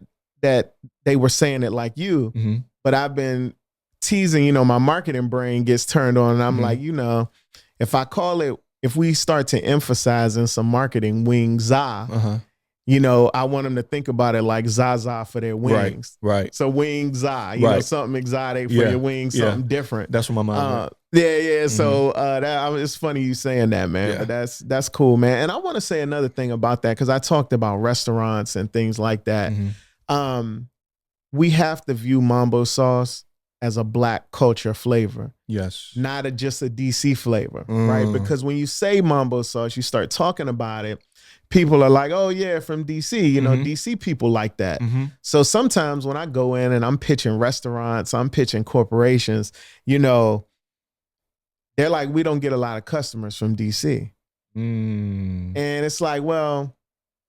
that they were saying it like you, but I've been teasing, my marketing brain gets turned on and I'm like, if we start to emphasize in some marketing Wingzza, I want them to think about it like Zaza for their wings. Right. So Wingzza, something exotic for your wings, something different.
That's what my mind went.
Yeah. So it's funny you saying that, man. But that's cool, man. And I want to say another thing about that because I talked about restaurants and things like that. We have to view mambo sauce as a Black culture flavor.
Yes.
Not just a DC flavor, right? Because when you say mambo sauce, you start talking about it. People are like, oh yeah, from DC, DC people like that. So sometimes when I go in and I'm pitching restaurants, I'm pitching corporations, they're like, we don't get a lot of customers from DC. And it's like, well,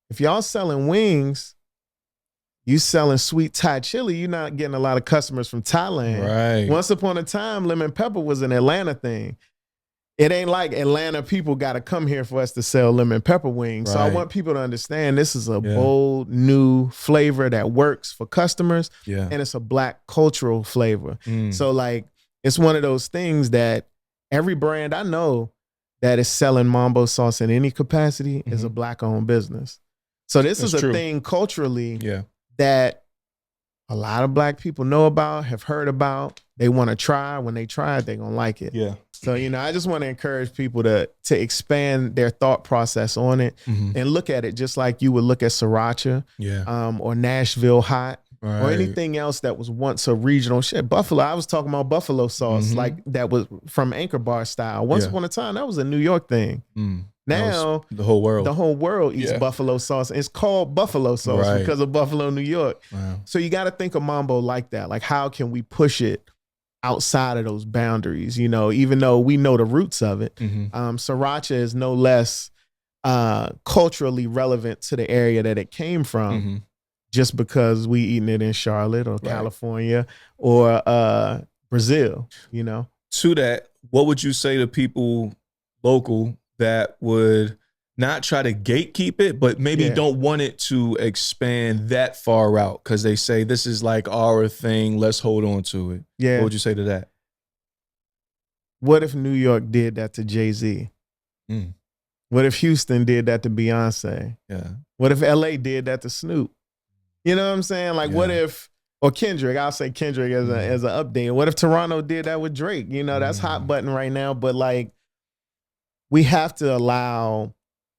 if y'all selling wings, you selling sweet Thai chili, you're not getting a lot of customers from Thailand.
Right.
Once upon a time, lemon pepper was an Atlanta thing. It ain't like Atlanta people got to come here for us to sell lemon pepper wings. So I want people to understand this is a bold, new flavor that works for customers. Yeah. And it's a Black cultural flavor. So like, it's one of those things that every brand I know that is selling mambo sauce in any capacity is a Black owned business. So this is a thing culturally that a lot of Black people know about, have heard about. They want to try. When they try it, they're going to like it. Yeah. So, I just want to encourage people to expand their thought process on it and look at it just like you would look at sriracha or Nashville hot or anything else that was once a regional shit. Buffalo, I was talking about buffalo sauce, like that was from Anchor Bar style. Once upon a time, that was a New York thing. Now
the whole world
eats buffalo sauce. It's called buffalo sauce because of Buffalo, New York. Wow. So you got to think of mambo like that. Like, how can we push it outside of those boundaries? Even though we know the roots of it, sriracha is no less culturally relevant to the area that it came from, just because we eating it in Charlotte or California or Brazil. To
that, what would you say to people local that would not try to gatekeep it, but maybe don't want it to expand that far out because they say this is like our thing. Let's hold on to it.
Yeah.
What would you say to that?
What if New York did that to Jay-Z?
Mm.
What if Houston did that to Beyonce?
Yeah.
What if LA did that to Snoop? You know what I'm saying? Like, what if, or Kendrick, I'll say Kendrick as an update. What if Toronto did that with Drake? You know, that's hot button right now. But like, we have to allow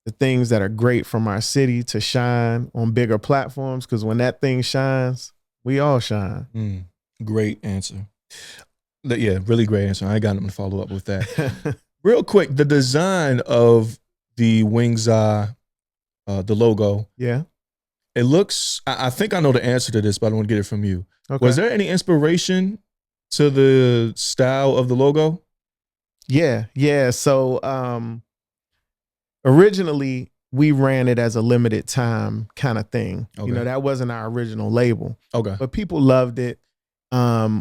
the things that are great from our city to shine on bigger platforms, because when that thing shines, we all shine.
Great answer. Yeah, really great answer. I ain't got nothing to follow up with that. Real quick, the design of the Wingzza, the logo.
Yeah.
It looks, I think I know the answer to this, but I want to get it from you. Okay. Was there any inspiration to the style of the logo?
Yeah. So originally we ran it as a limited time kind of thing. Okay. You know, that wasn't our original label. Okay. But people loved it.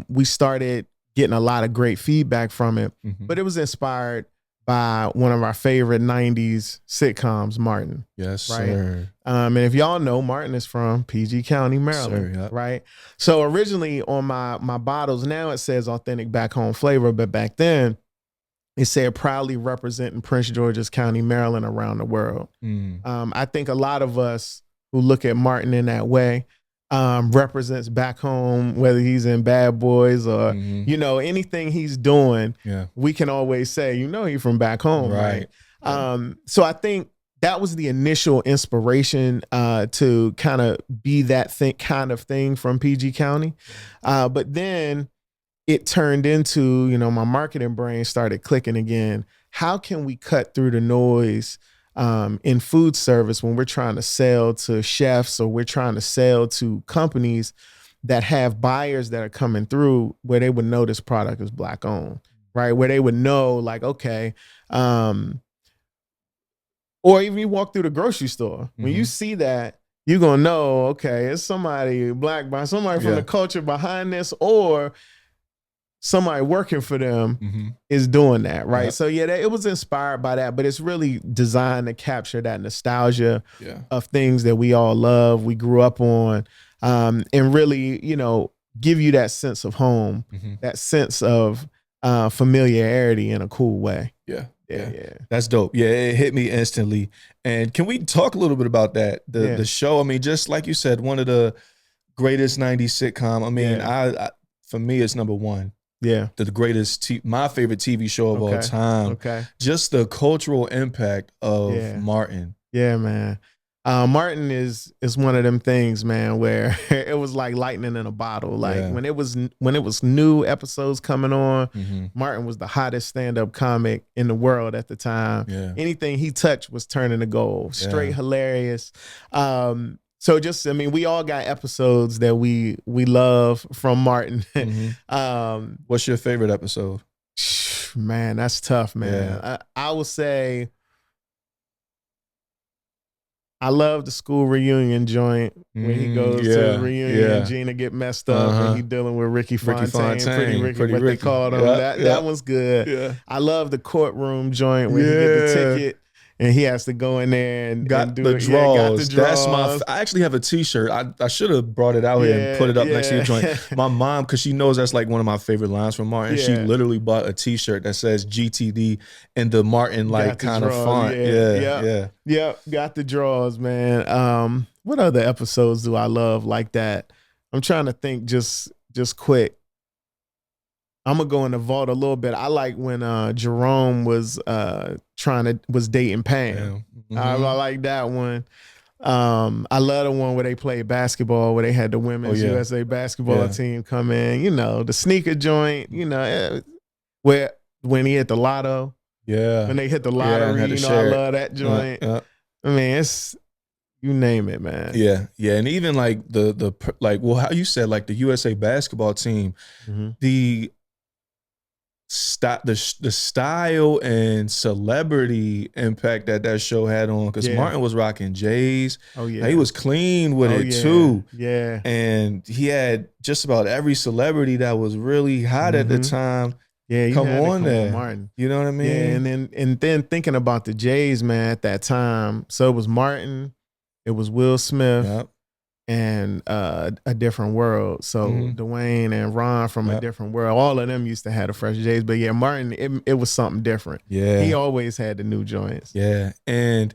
We started getting a lot of great feedback from it, but it was inspired by one of our favorite 90s sitcoms, Martin.
Yes,
right?
Sir.
And if y'all know, Martin is from PG County, Maryland,
Sir,
right? So originally on my bottles, now it says authentic back home flavor, but back then it said proudly representing Prince George's County, Maryland around the world. I think a lot of us who look at Martin in that way represents back home, whether he's in Bad Boys or, you know, anything he's doing, we can always say, you know, he's from back home, right? So I think that was the initial inspiration to kind of be that kind of thing from PG County. But then it turned into, you know, my marketing brain started clicking again. How can we cut through the noise in food service when we're trying to sell to chefs or we're trying to sell to companies that have buyers that are coming through where they would know this product is Black owned, right? Where they would know like, okay, or even you walk through the grocery store, when you see that, you're going to know, okay, it's somebody Black, by somebody from the culture behind this, or somebody working for them is doing that, right? So yeah, it was inspired by that, but it's really designed to capture that nostalgia of things that we all love, we grew up on, and really, you know, give you that sense of home, that sense of familiarity in a cool way. Yeah.
That's dope. Yeah, it hit me instantly. And can we talk a little bit about that? The show, I mean, just like you said, one of the greatest 90s sitcom. I mean, I for me, it's number one. Yeah, the greatest, my favorite TV show of all time. Okay, just the cultural impact of Martin.
Yeah, man. Martin is one of them things, man, where it was like lightning in a bottle. Like when it was new episodes coming on, Martin was the hottest stand-up comic in the world at the time. Yeah. Anything he touched was turning to gold. Straight hilarious. So just, I mean, we all got episodes that we love from Martin.
What's your favorite episode?
Man, that's tough, man. Yeah. I would say I love the school reunion joint when he goes to the reunion and Gina get messed up and he dealing with Ricky Fontaine. Pretty Ricky, what they called him. That one's good. Yeah. I love the courtroom joint when he get the ticket. And he has to go in there and
got
do
the draws. That's I actually have a T-shirt. I should have brought it out here and put it up next to your joint. My mom, because she knows that's like one of my favorite lines from Martin. She literally bought a T-shirt that says GTD in the Martin like kind of font. Yeah.
Got the draws, man. What other episodes do I love like that? I'm trying to think just quick. I'm gonna go in the vault a little bit. I like when Jerome was dating Pam. I like that one. I love the one where they played basketball, where they had the women's USA basketball team come in. You know, the sneaker joint. You know, where when he hit the lotto. Yeah. When they hit the lottery, you know, I love that joint. I mean, it's you name it, man.
Yeah. And even like the how you said like the USA basketball team, the style and celebrity impact that show had on, because Martin was rocking J's. He was clean with it too. And he had just about every celebrity that was really hot at the time
Yeah, you
come
had to
on there.
Martin.
You know what I mean?
Yeah, and then thinking about the Jays, man, at that time. So it was Martin, it was Will Smith,
Yep.
and A Different World. So Dwayne and Ron from A Different World, all of them used to have the fresh Jays. But yeah, Martin, it was something different.
Yeah.
He always had the new joints.
Yeah. And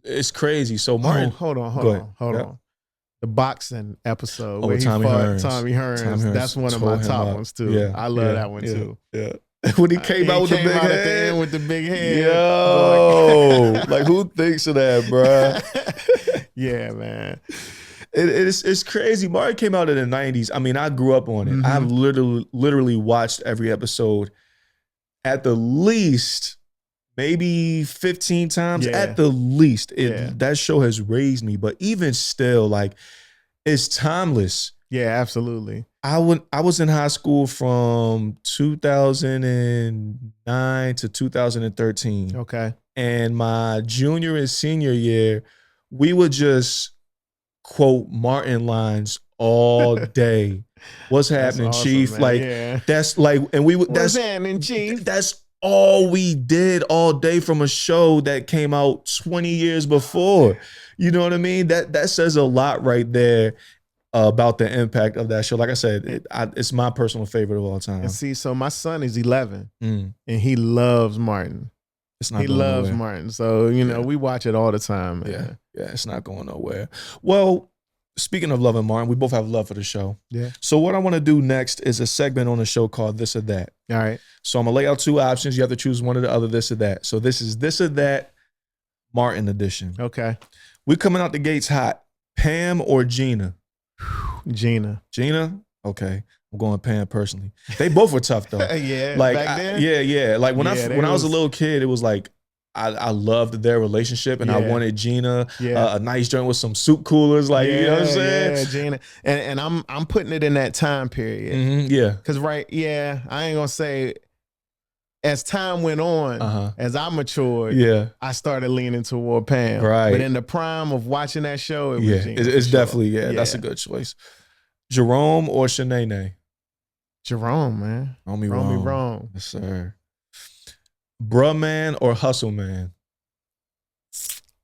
it's crazy. So Martin.
Hold on. The boxing episode where he
Tommy
fought
Hearns.
Tommy Hearns. That's one of my top ones too.
Yeah.
I love that one too.
Yeah. When he came out with the big
at the
head.
end with the big head.
Yo. Like who thinks of that, bruh?
Yeah, man.
It's crazy. Martin came out in the 90s. I mean, I grew up on it. I've literally watched every episode at the least maybe 15 times at the least. That show has raised me. But even still, like, it's timeless.
Yeah, absolutely.
I was in high school from 2009 to 2013.
Okay.
And my junior and senior year, we would just quote Martin lines all day. What's happening, awesome, Chief? Man. Like that's like, and we would.
What's happening, Chief?
That's all we did all day from a show that came out 20 years before. You know what I mean? That says a lot right there about the impact of that show. Like I said, it's my personal favorite of all time.
And see, so my son is 11 and he loves Martin. He loves Martin. So, you know, we watch it all the time, man.
Yeah, it's not going nowhere. Well, speaking of loving Martin, we both have love for the show.
Yeah.
So what I want to do next is a segment on the show called This or That.
All right.
So I'm going to lay out two options. You have to choose one or the other, this or that. So this is This or That Martin edition.
Okay.
We coming out the gates hot. Pam or Gina?
Gina.
Gina? Okay. I'm going Pam personally. They both were tough though.
Yeah.
Like
back then?
yeah. Like when I was a little kid, it was like I loved their relationship and I wanted Gina a nice joint with some soup coolers. Like you know what I'm saying?
Yeah, Gina. And I'm putting it in that time period.
Yeah.
Cause I ain't gonna say as time went on, as I matured, I started leaning toward Pam.
Right.
But in the prime of watching that show, it was Gina.
It's definitely, that's a good choice. Jerome or Shanae?
Jerome, man. Rome.
Yes, sir. Bruh Man or Hustle Man?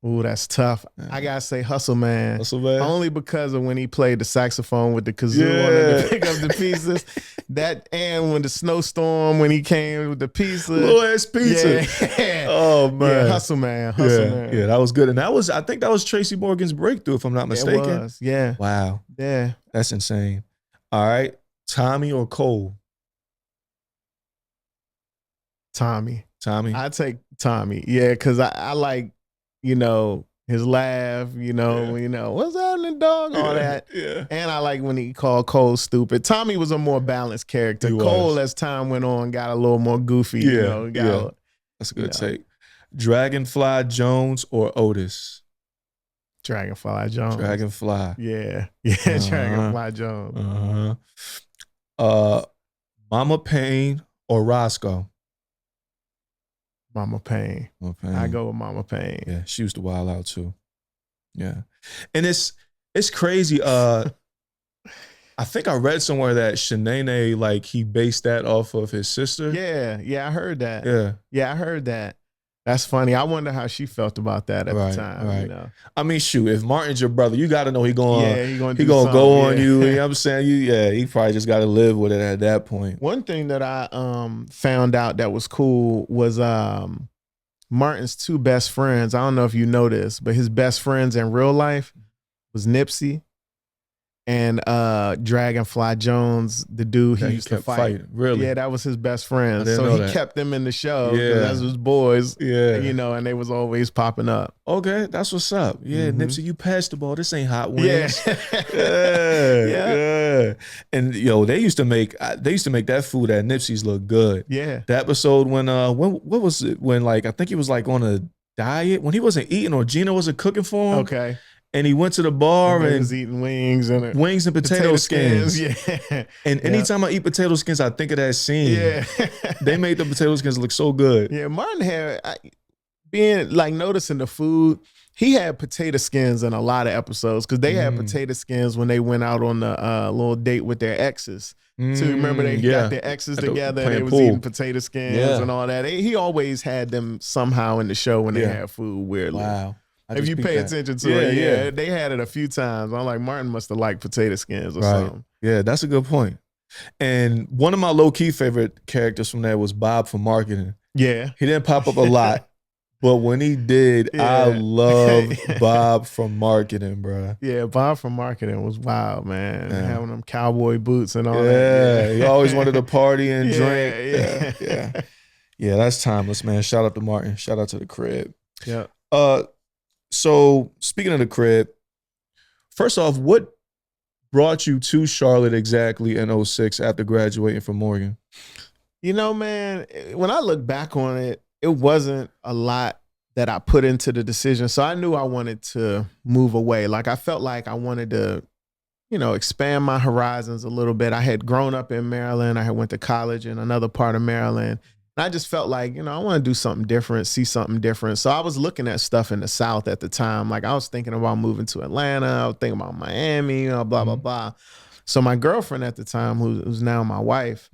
Ooh, that's tough. I gotta say Hustle Man.
Hustle Man?
Only because of when he played the saxophone with the kazoo on it to pick up the pieces. That and when the snowstorm, when he came with the pizza.
Little ass pizza.
Yeah.
Oh man.
Yeah, Hustle Man. Man.
Yeah, that was good. And I think that was Tracy Morgan's breakthrough, if I'm not mistaken.
It was, yeah.
Wow.
Yeah.
That's insane. All right. Tommy or Cole?
Tommy.
I
take Tommy. Yeah, because I like, you know, his laugh, you know, what's happening, dog? All that.
Yeah.
And I like when he called Cole stupid. Tommy was a more balanced character. Cole, as time went on, got a little more goofy.
Yeah.
You know,
That's a good take. Dragonfly Jones or Otis?
Dragonfly Jones.
Dragonfly.
Yeah. Dragonfly Jones.
Mama Payne or Roscoe?
Mama Payne. I go with Mama Payne.
Yeah, she used to wild out too. Yeah. And it's crazy. I think I read somewhere that Shanae, like, he based that off of his sister.
Yeah, I heard that.
Yeah,
I heard that. That's funny. I wonder how she felt about that at the time.
Right.
You know?
I mean, shoot, if Martin's your brother, you got to know he gonna go on you. You know what I'm saying? He probably just got to live with it at that point.
One thing that I found out that was cool was Martin's two best friends. I don't know if you know this, but his best friends in real life was Nipsey and Dragonfly Jones, the dude he used to fight.
Really?
Yeah, that was his best friend. So he kept them in the show because that's his boys. Yeah. You know, and they was always popping up.
Okay, that's what's up. Yeah, Nipsey, you passed the ball. This ain't hot wings.
Yeah.
And they used to make that food at Nipsey's look good.
Yeah.
The episode when what was it? When, like, I think he was like on a diet when he wasn't eating or Gina wasn't cooking for him.
Okay.
And he went to the bar and
was eating wings and
potato skins.
Yeah.
And anytime I eat potato skins, I think of that scene.
Yeah.
They made the potato skins look so good.
Yeah, Martin had being like noticing the food. He had potato skins in a lot of episodes because they had potato skins when they went out on the little date with their exes. To remember they got their exes together and they was eating potato skins and all that. He always had them somehow in the show when they had food, weirdly.
Wow.
If you pay attention to it, they had it a few times. I'm like, Martin must have liked potato skins or something.
Yeah, that's a good point. And one of my low-key favorite characters from there was Bob from marketing.
Yeah.
He didn't pop up a lot. But when he did, I love Bob from marketing, bro.
Yeah, Bob from marketing was wild, man. Having them cowboy boots and all that.
Yeah, he always wanted to party and drink. Yeah, that's timeless, man. Shout out to Martin. Shout out to the crib.
Yeah.
So speaking of the crib, first off, what brought you to Charlotte exactly in 2006 after graduating from Morgan?
You know, man, when I look back on it, it wasn't a lot that I put into the decision. So I knew I wanted to move away. Like I felt like I wanted to, expand my horizons a little bit. I had grown up in Maryland. I had went to college in another part of Maryland. And I just felt like, I want to do something different, see something different. So I was looking at stuff in the South at the time. Like I was thinking about moving to Atlanta. I was thinking about Miami, blah, blah, blah. So my girlfriend at the time, who's now my wife,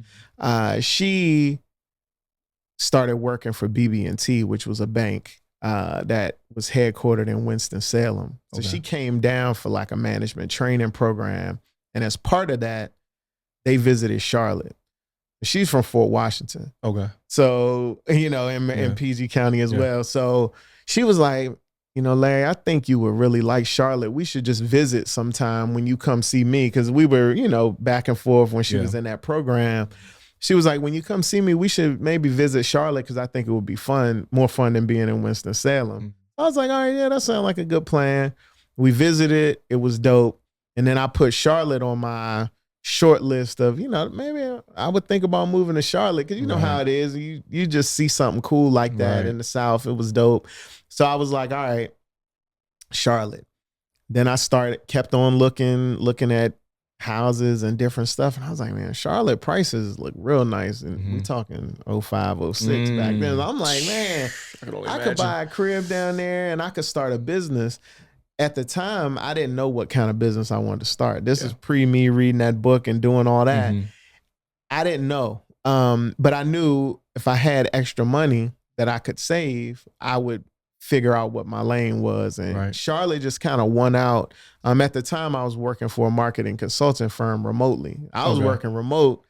she started working for BB&T, which was a bank that was headquartered in Winston-Salem. So she came down for like a management training program. And as part of that, they visited Charlotte. She's from Fort Washington.
Okay.
So, in PG County as well. So she was like, Larry, I think you would really like Charlotte. We should just visit sometime when you come see me. Because we were, back and forth when she was in that program. She was like, when you come see me, we should maybe visit Charlotte because I think it would be more fun than being in Winston-Salem. I was like, all right, yeah, that sounds like a good plan. We visited. It was dope. And then I put Charlotte on my short list of, maybe I would think about moving to Charlotte because you know how it is. You just see something cool like that in the South. It was dope. So I was like, all right, Charlotte. Then I kept on looking at houses and different stuff. And I was like, man, Charlotte prices look real nice. And we talking 05, 06 back then. So I'm like, man, I could buy a crib down there and I could start a business. At the time, I didn't know what kind of business I wanted to start. This is pre me reading that book and doing all that. I didn't know. But I knew if I had extra money that I could save, I would figure out what my lane was. And Charlotte just kind of won out. At the time, I was working for a marketing consulting firm remotely. I was working remote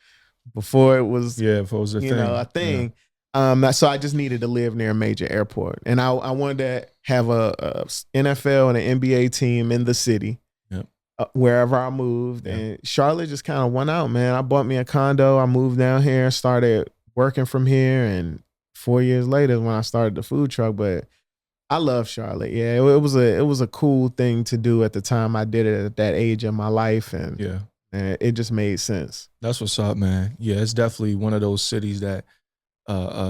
before it was, a thing. So I just needed to live near a major airport. And I wanted to have a NFL and an NBA team in the city, wherever I moved. And Charlotte just kind of won out, man. I bought me a condo. I moved down here, started working from here. And 4 years later when I started the food truck, but I love Charlotte. Yeah, it was a cool thing to do at the time. I did it at that age of my life, and it just made sense.
That's what's up, man. Yeah, it's definitely one of those cities that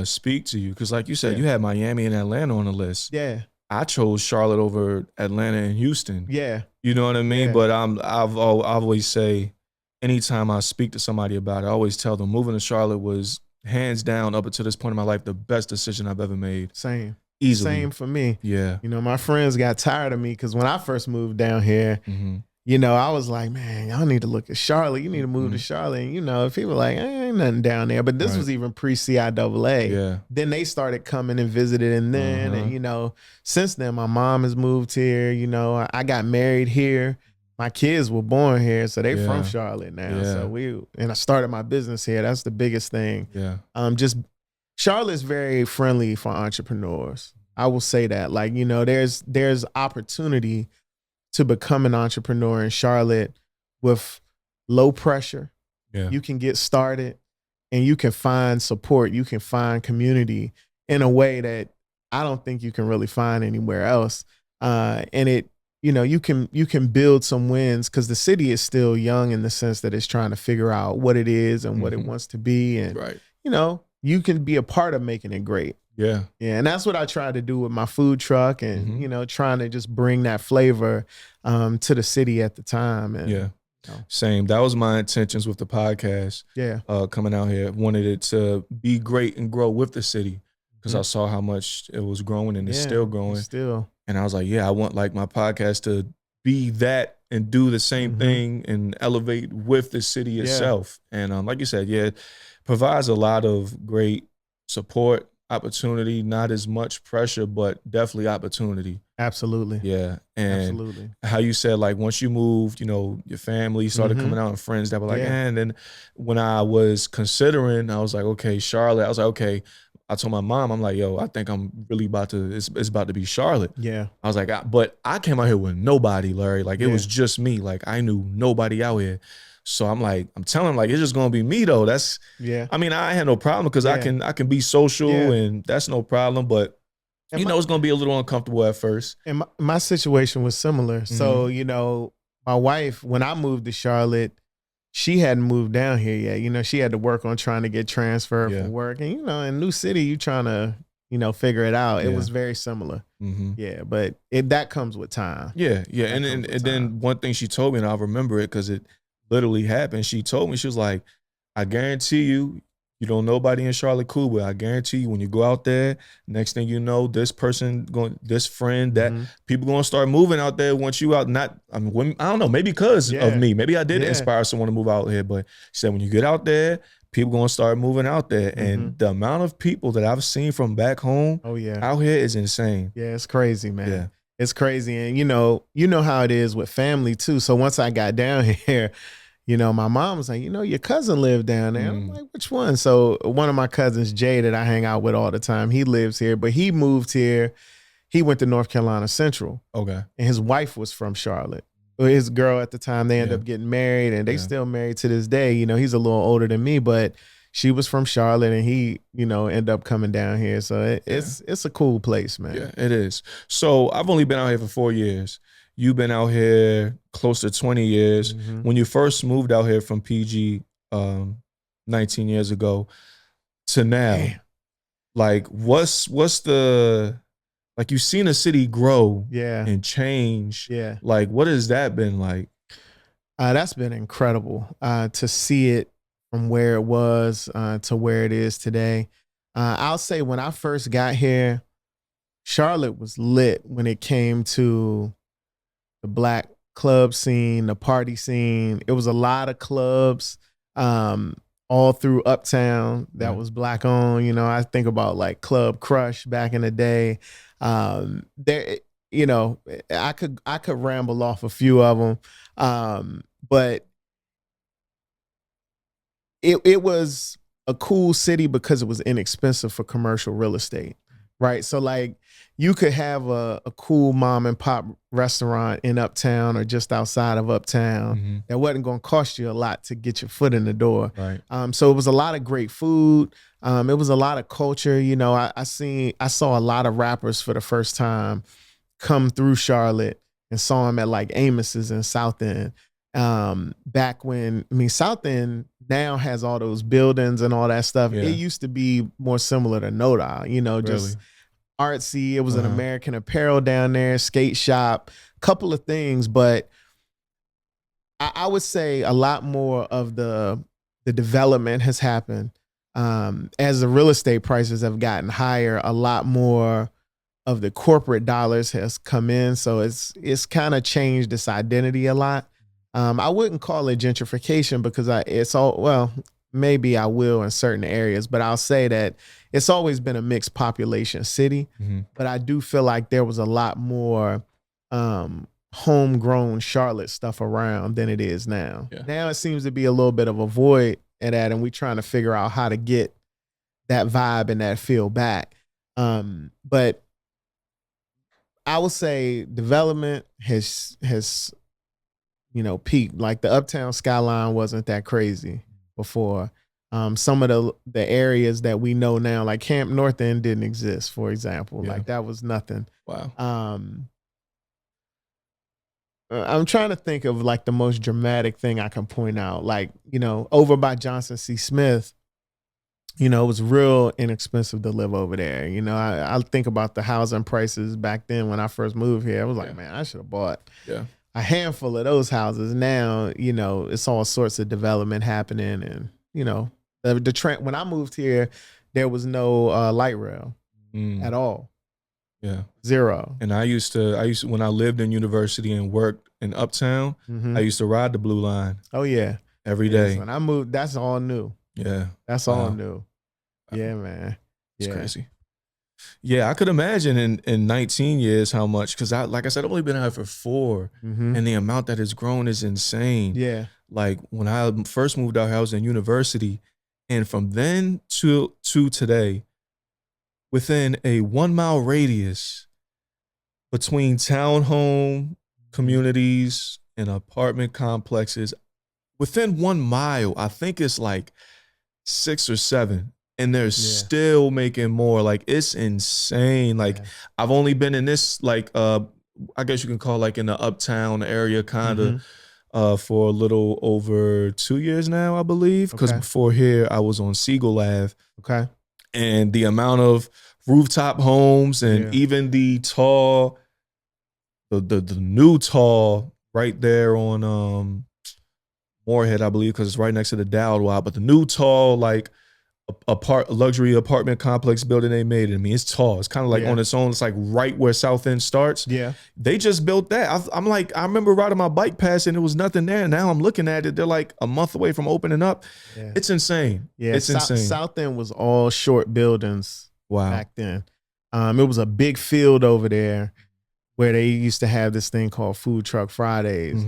speak to you because, like you said, you had Miami and Atlanta on the list.
Yeah,
I chose Charlotte over Atlanta and Houston.
Yeah,
you know what I mean. Yeah. But I've always say, anytime I speak to somebody about it, I always tell them moving to Charlotte was hands down up until this point in my life the best decision I've ever made.
Same.
Easily.
Same for me.
Yeah.
My friends got tired of me because when I first moved down here, I was like, man, y'all need to look at Charlotte. You need to move to Charlotte. And, people were like, ain't nothing down there. But this was even pre-CIAA.
Yeah.
Then they started coming and visited. And then, and, since then, my mom has moved here. I got married here. My kids were born here. So they from Charlotte now.
Yeah.
So I started my business here. That's the biggest thing.
Yeah.
Charlotte's very friendly for entrepreneurs. I will say that. Like, there's opportunity to become an entrepreneur in Charlotte with low pressure.
Yeah.
You can get started and you can find support. You can find community in a way that I don't think you can really find anywhere else. And you can build some wins because the city is still young in the sense that it's trying to figure out what it is and what it wants to be. And, you can be a part of making it great.
Yeah.
Yeah. And that's what I tried to do with my food truck and, trying to just bring that flavor to the city at the time. And,
Same. That was my intentions with the podcast.
Yeah.
Coming out here. Wanted it to be great and grow with the city because I saw how much it was growing and it's still growing.
Still.
And I was like, I want like my podcast to be that and do the same thing and elevate with the city itself. And like you said, it provides a lot of great support, opportunity, not as much pressure, but definitely opportunity.
Absolutely.
Yeah. And
absolutely.
how you said, like, once you moved, your family started coming out and friends that were like, and then when I was considering, I was like, okay, Charlotte, I was like, okay, I told my mom, I'm like, yo, I think I'm really about to, it's about to be Charlotte.
Yeah.
I was like, but I came out here with nobody, Larry. Like, it was just me. Like, I knew nobody out here. So I'm like, I'm telling him, like, it's just gonna be me though. That's I mean, I had no problem because I can be social and that's no problem. But it's gonna be a little uncomfortable at first.
And my situation was similar. So, my wife, when I moved to Charlotte, she hadn't moved down here yet. She had to work on trying to get transferred from work. And, in new city, you trying to, figure it out. It was very similar. Yeah, but that comes with time.
Yeah. And then one thing she told me, and I'll remember it because it literally happened. She told me, she was like, I guarantee you, you don't know nobody in Charlotte cool, but I guarantee you when you go out there, next thing you know, this friend, that people going to start moving out there once you out. I don't know, maybe because of me. Maybe I did inspire someone to move out here, but she said when you get out there, people going to start moving out there. And the amount of people that I've seen from back home out here is insane.
Yeah, it's crazy, man.
Yeah.
It's crazy. And you know how it is with family too. So once I got down here, my mom was like, your cousin lived down there. I'm like, which one? So one of my cousins, Jay, that I hang out with all the time, he lives here, but he moved here. He went to North Carolina Central.
Okay.
And his wife was from Charlotte. His girl at the time, they ended up getting married, and they still married to this day. He's a little older than me, but she was from Charlotte, and he, ended up coming down here. So it's a cool place, man.
Yeah, it is. So I've only been out here for 4 years. You've been out here close to 20 years. When you first moved out here from PG 19 years ago to now, like what's the, like you've seen a city grow and change.
Yeah.
Like what has that been like?
That's been incredible to see it from where it was to where it is today. I'll say when I first got here, Charlotte was lit when it came to the Black club scene, the party scene. It was a lot of clubs all through Uptown that was Black owned. I think about like Club Crush back in the day. There, I could ramble off a few of them, but it was a cool city because it was inexpensive for commercial real estate, right? So like you could have a cool mom and pop restaurant in Uptown or just outside of Uptown that wasn't going to cost you a lot to get your foot in the door.
Right.
So it was a lot of great food. It was a lot of culture. I saw a lot of rappers for the first time come through Charlotte and saw them at like Amos's and South End. Back when, South End now has all those buildings and all that stuff.
Yeah.
It used to be more similar to Nodal, just artsy. It was an American Apparel down there, skate shop, couple of things. But I would say a lot more of the development has happened. As the real estate prices have gotten higher, a lot more of the corporate dollars has come in. So it's kind of changed its identity a lot. I wouldn't call it gentrification because maybe I will in certain areas, but I'll say that it's always been a mixed population city. But I do feel like there was a lot more homegrown Charlotte stuff around than it is now. Yeah. Now it seems to be a little bit of a void at that, and we're trying to figure out how to get that vibe and that feel back. But I would say development has peaked. Like the Uptown skyline wasn't that crazy before. Some of the areas that we know now, like Camp North End didn't exist, for example. Like that was nothing.
Wow.
I'm trying to think of like the most dramatic thing I can point out. Like, over by Johnson C. Smith, it was real inexpensive to live over there. I think about the housing prices back then when I first moved here. I was like, man, I should have bought a handful of those houses. Now, it's all sorts of development happening. And, the trend, when I moved here, there was no light rail at all.
Yeah.
0.
And I used to when I lived in university and worked in Uptown, I used to ride the Blue Line.
Oh yeah.
Every day.
When I moved, that's all new.
Yeah.
That's all new. Yeah, man.
It's crazy. Yeah, I could imagine in 19 years how much, because like I said, I've only been out for 4, and the amount that has grown is insane.
Yeah.
Like when I first moved out here, I was in university, and from then to today, within a 1-mile radius between townhome communities and apartment complexes, within 1 mile, I think it's like 6 or 7. And they're still making more. Like, it's insane. Like, I've only been in this, like, I guess you can call like in the uptown area kind of for a little over 2 years now, I believe. Because before here, I was on Siegel Ave.
Okay.
And the amount of rooftop homes and even the tall, the new tall right there on Moorhead, I believe, because it's right next to the Dowd Wild. But the new tall, like, luxury apartment complex building they made. I mean, it's tall. It's kind of like on its own. It's like right where South End starts.
Yeah.
They just built that. I'm like, I remember riding my bike past and there was nothing there. Now I'm looking at it. They're like a month away from opening up. Yeah. It's insane.
Yeah.
It's insane.
South End was all short buildings back then. It was a big field over there where they used to have this thing called Food Truck Fridays.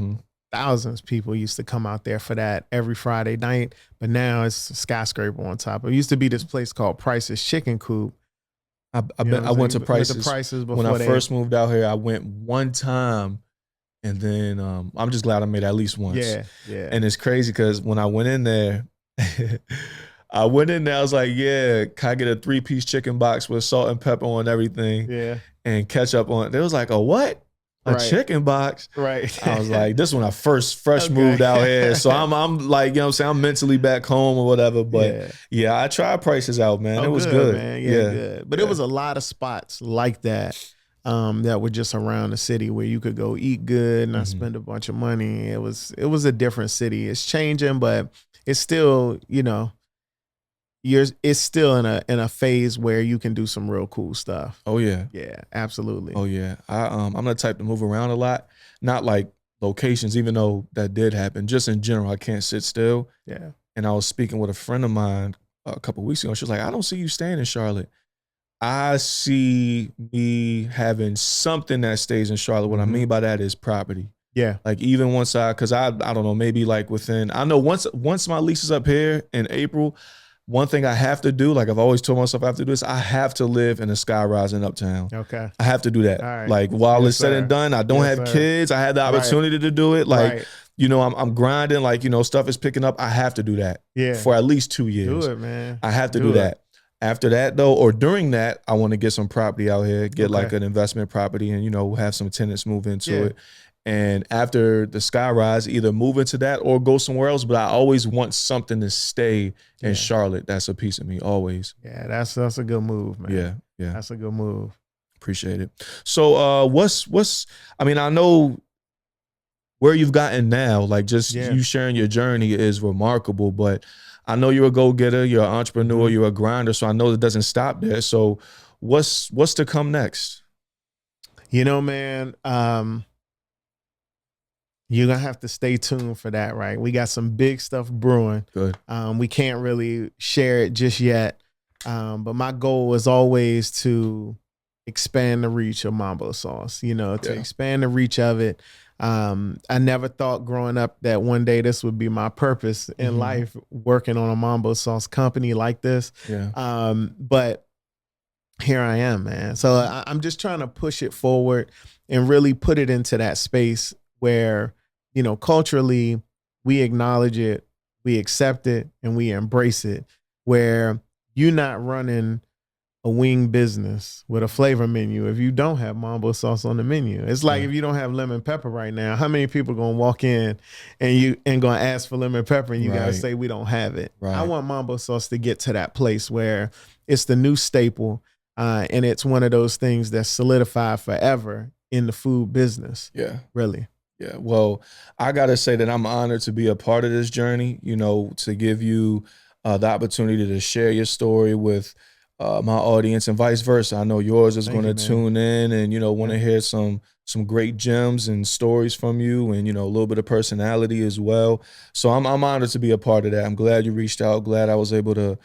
Thousands of people used to come out there for that every Friday night, but now it's a skyscraper on top. It used to be this place called Price's Chicken Coop.
I went to Price's
before
when I first moved out here. I went one time, and then I'm just glad I made it at least once.
Yeah.
And it's crazy because when I went in there, I was like, yeah, can I get a 3-piece chicken box with salt and pepper on everything?
Yeah.
And ketchup on it. They was like, a what? A chicken box.
Right.
I was like, this is when I fresh moved out here. So I'm like, you know what I'm saying? I'm mentally back home or whatever. But I tried Prices out, man. It was good.
Man. Yeah, good. But it was a lot of spots like that that were just around the city where you could go eat good and not spend a bunch of money. It was a different city. It's changing, but it's still, it's still in a phase where you can do some real cool stuff.
Oh yeah.
Yeah, absolutely.
Oh yeah. I'm the type to move around a lot. Not like locations, even though that did happen. Just in general, I can't sit still.
Yeah.
And I was speaking with a friend of mine a couple of weeks ago. She was like, I don't see you staying in Charlotte. I see me having something that stays in Charlotte. What I mean by that is property.
Yeah.
Like even once cause I don't know, maybe like I know once my lease is up here in April, one thing I have to do, like I've always told myself I have to do this, I have to live in a skyrise in Uptown.
Okay.
I have to do that.
Right.
Like while it's said and done, I don't have kids. I had the opportunity to do it. Like, I'm grinding, like, stuff is picking up. I have to do that for at least 2 years.
Do it, man.
I have to do that. After that though, or during that, I want to get some property out here, get like an investment property and, have some tenants move into it. And after the skyrise, either move into that or go somewhere else. But I always want something to stay in Charlotte. That's a piece of me, always.
Yeah, that's a good move, man.
Yeah.
That's a good move.
Appreciate it. So I know where you've gotten now, like just you sharing your journey is remarkable, but I know you're a go-getter, you're an entrepreneur, you're a grinder. So I know it doesn't stop there. So what's to come next?
Man, you're going to have to stay tuned for that, right? We got some big stuff brewing.
Good.
We can't really share it just yet. But my goal is always to expand the reach of Mambo Sauce, to expand the reach of it. I never thought growing up that one day this would be my purpose in life, working on a Mambo Sauce company like this.
Yeah.
But here I am, man. So I'm just trying to push it forward and really put it into that space where, culturally we acknowledge it, we accept it, and we embrace it, where you're not running a wing business with a flavor menu if you don't have Mambo Sauce on the menu. It's like if you don't have lemon pepper right now, how many people gonna walk in and gonna ask for lemon pepper and you gotta say we don't have it? Right. I want Mambo Sauce to get to that place where it's the new staple and it's one of those things that's solidified forever in the food business.
Yeah.
Really.
Yeah, well, I got to say that I'm honored to be a part of this journey, to give you the opportunity to share your story with my audience, and vice versa. I know yours is going to tune in and, want to hear some great gems and stories from you, and, a little bit of personality as well. So I'm honored to be a part of that. I'm glad you reached out. Glad I was able to,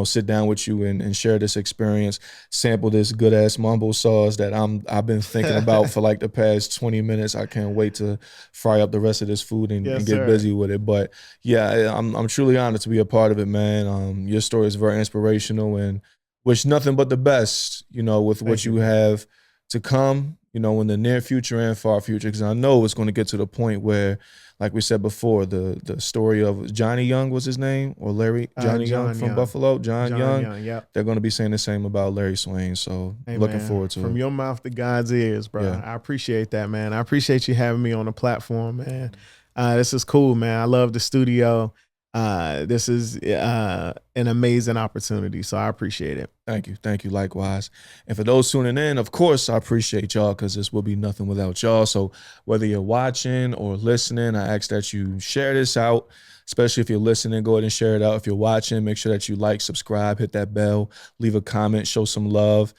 sit down with you and share this experience, sample this good ass mambo sauce that I've been thinking about for like the past 20 minutes. I can't wait to fry up the rest of this food and get busy with it. But yeah, I'm truly honored to be a part of it, man. Your story is very inspirational, and wish nothing but the best, with what you have to come, in the near future and far future, because I know it's going to get to the point where, like we said before, the story of Johnny Young was his name, or Larry, Johnny Young from Buffalo, John Young.
Yep.
They're going to be saying the same about Larry Swayne. So looking forward to it.
From your mouth to God's ears, bro. Yeah. I appreciate that, man. I appreciate you having me on the platform, man. This is cool, man. I love the studio. This is an amazing opportunity, so I appreciate it.
Thank you, likewise. And for those tuning in, of course, I appreciate y'all, because this will be nothing without y'all. So whether you're watching or listening, I ask that you share this out, especially if you're listening. Go ahead and share it out. If you're watching, make sure that you like, subscribe, hit that bell, leave a comment, show some love.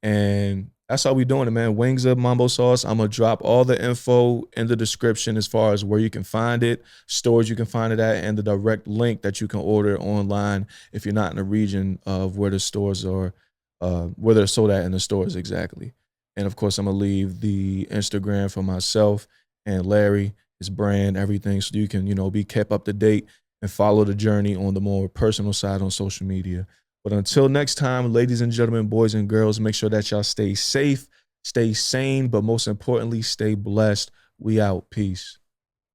And that's how we doing it, man. Wingzza Mambo Sauce. I'm going to drop all the info in the description as far as where you can find it, stores you can find it at, and the direct link that you can order online if you're not in the region of where the stores are, where they're sold at in the stores exactly. And of course, I'm going to leave the Instagram for myself and Larry, his brand, everything, so you can, be kept up to date and follow the journey on the more personal side on social media. But until next time, ladies and gentlemen, boys and girls, make sure that y'all stay safe, stay sane, but most importantly, stay blessed. We out. Peace.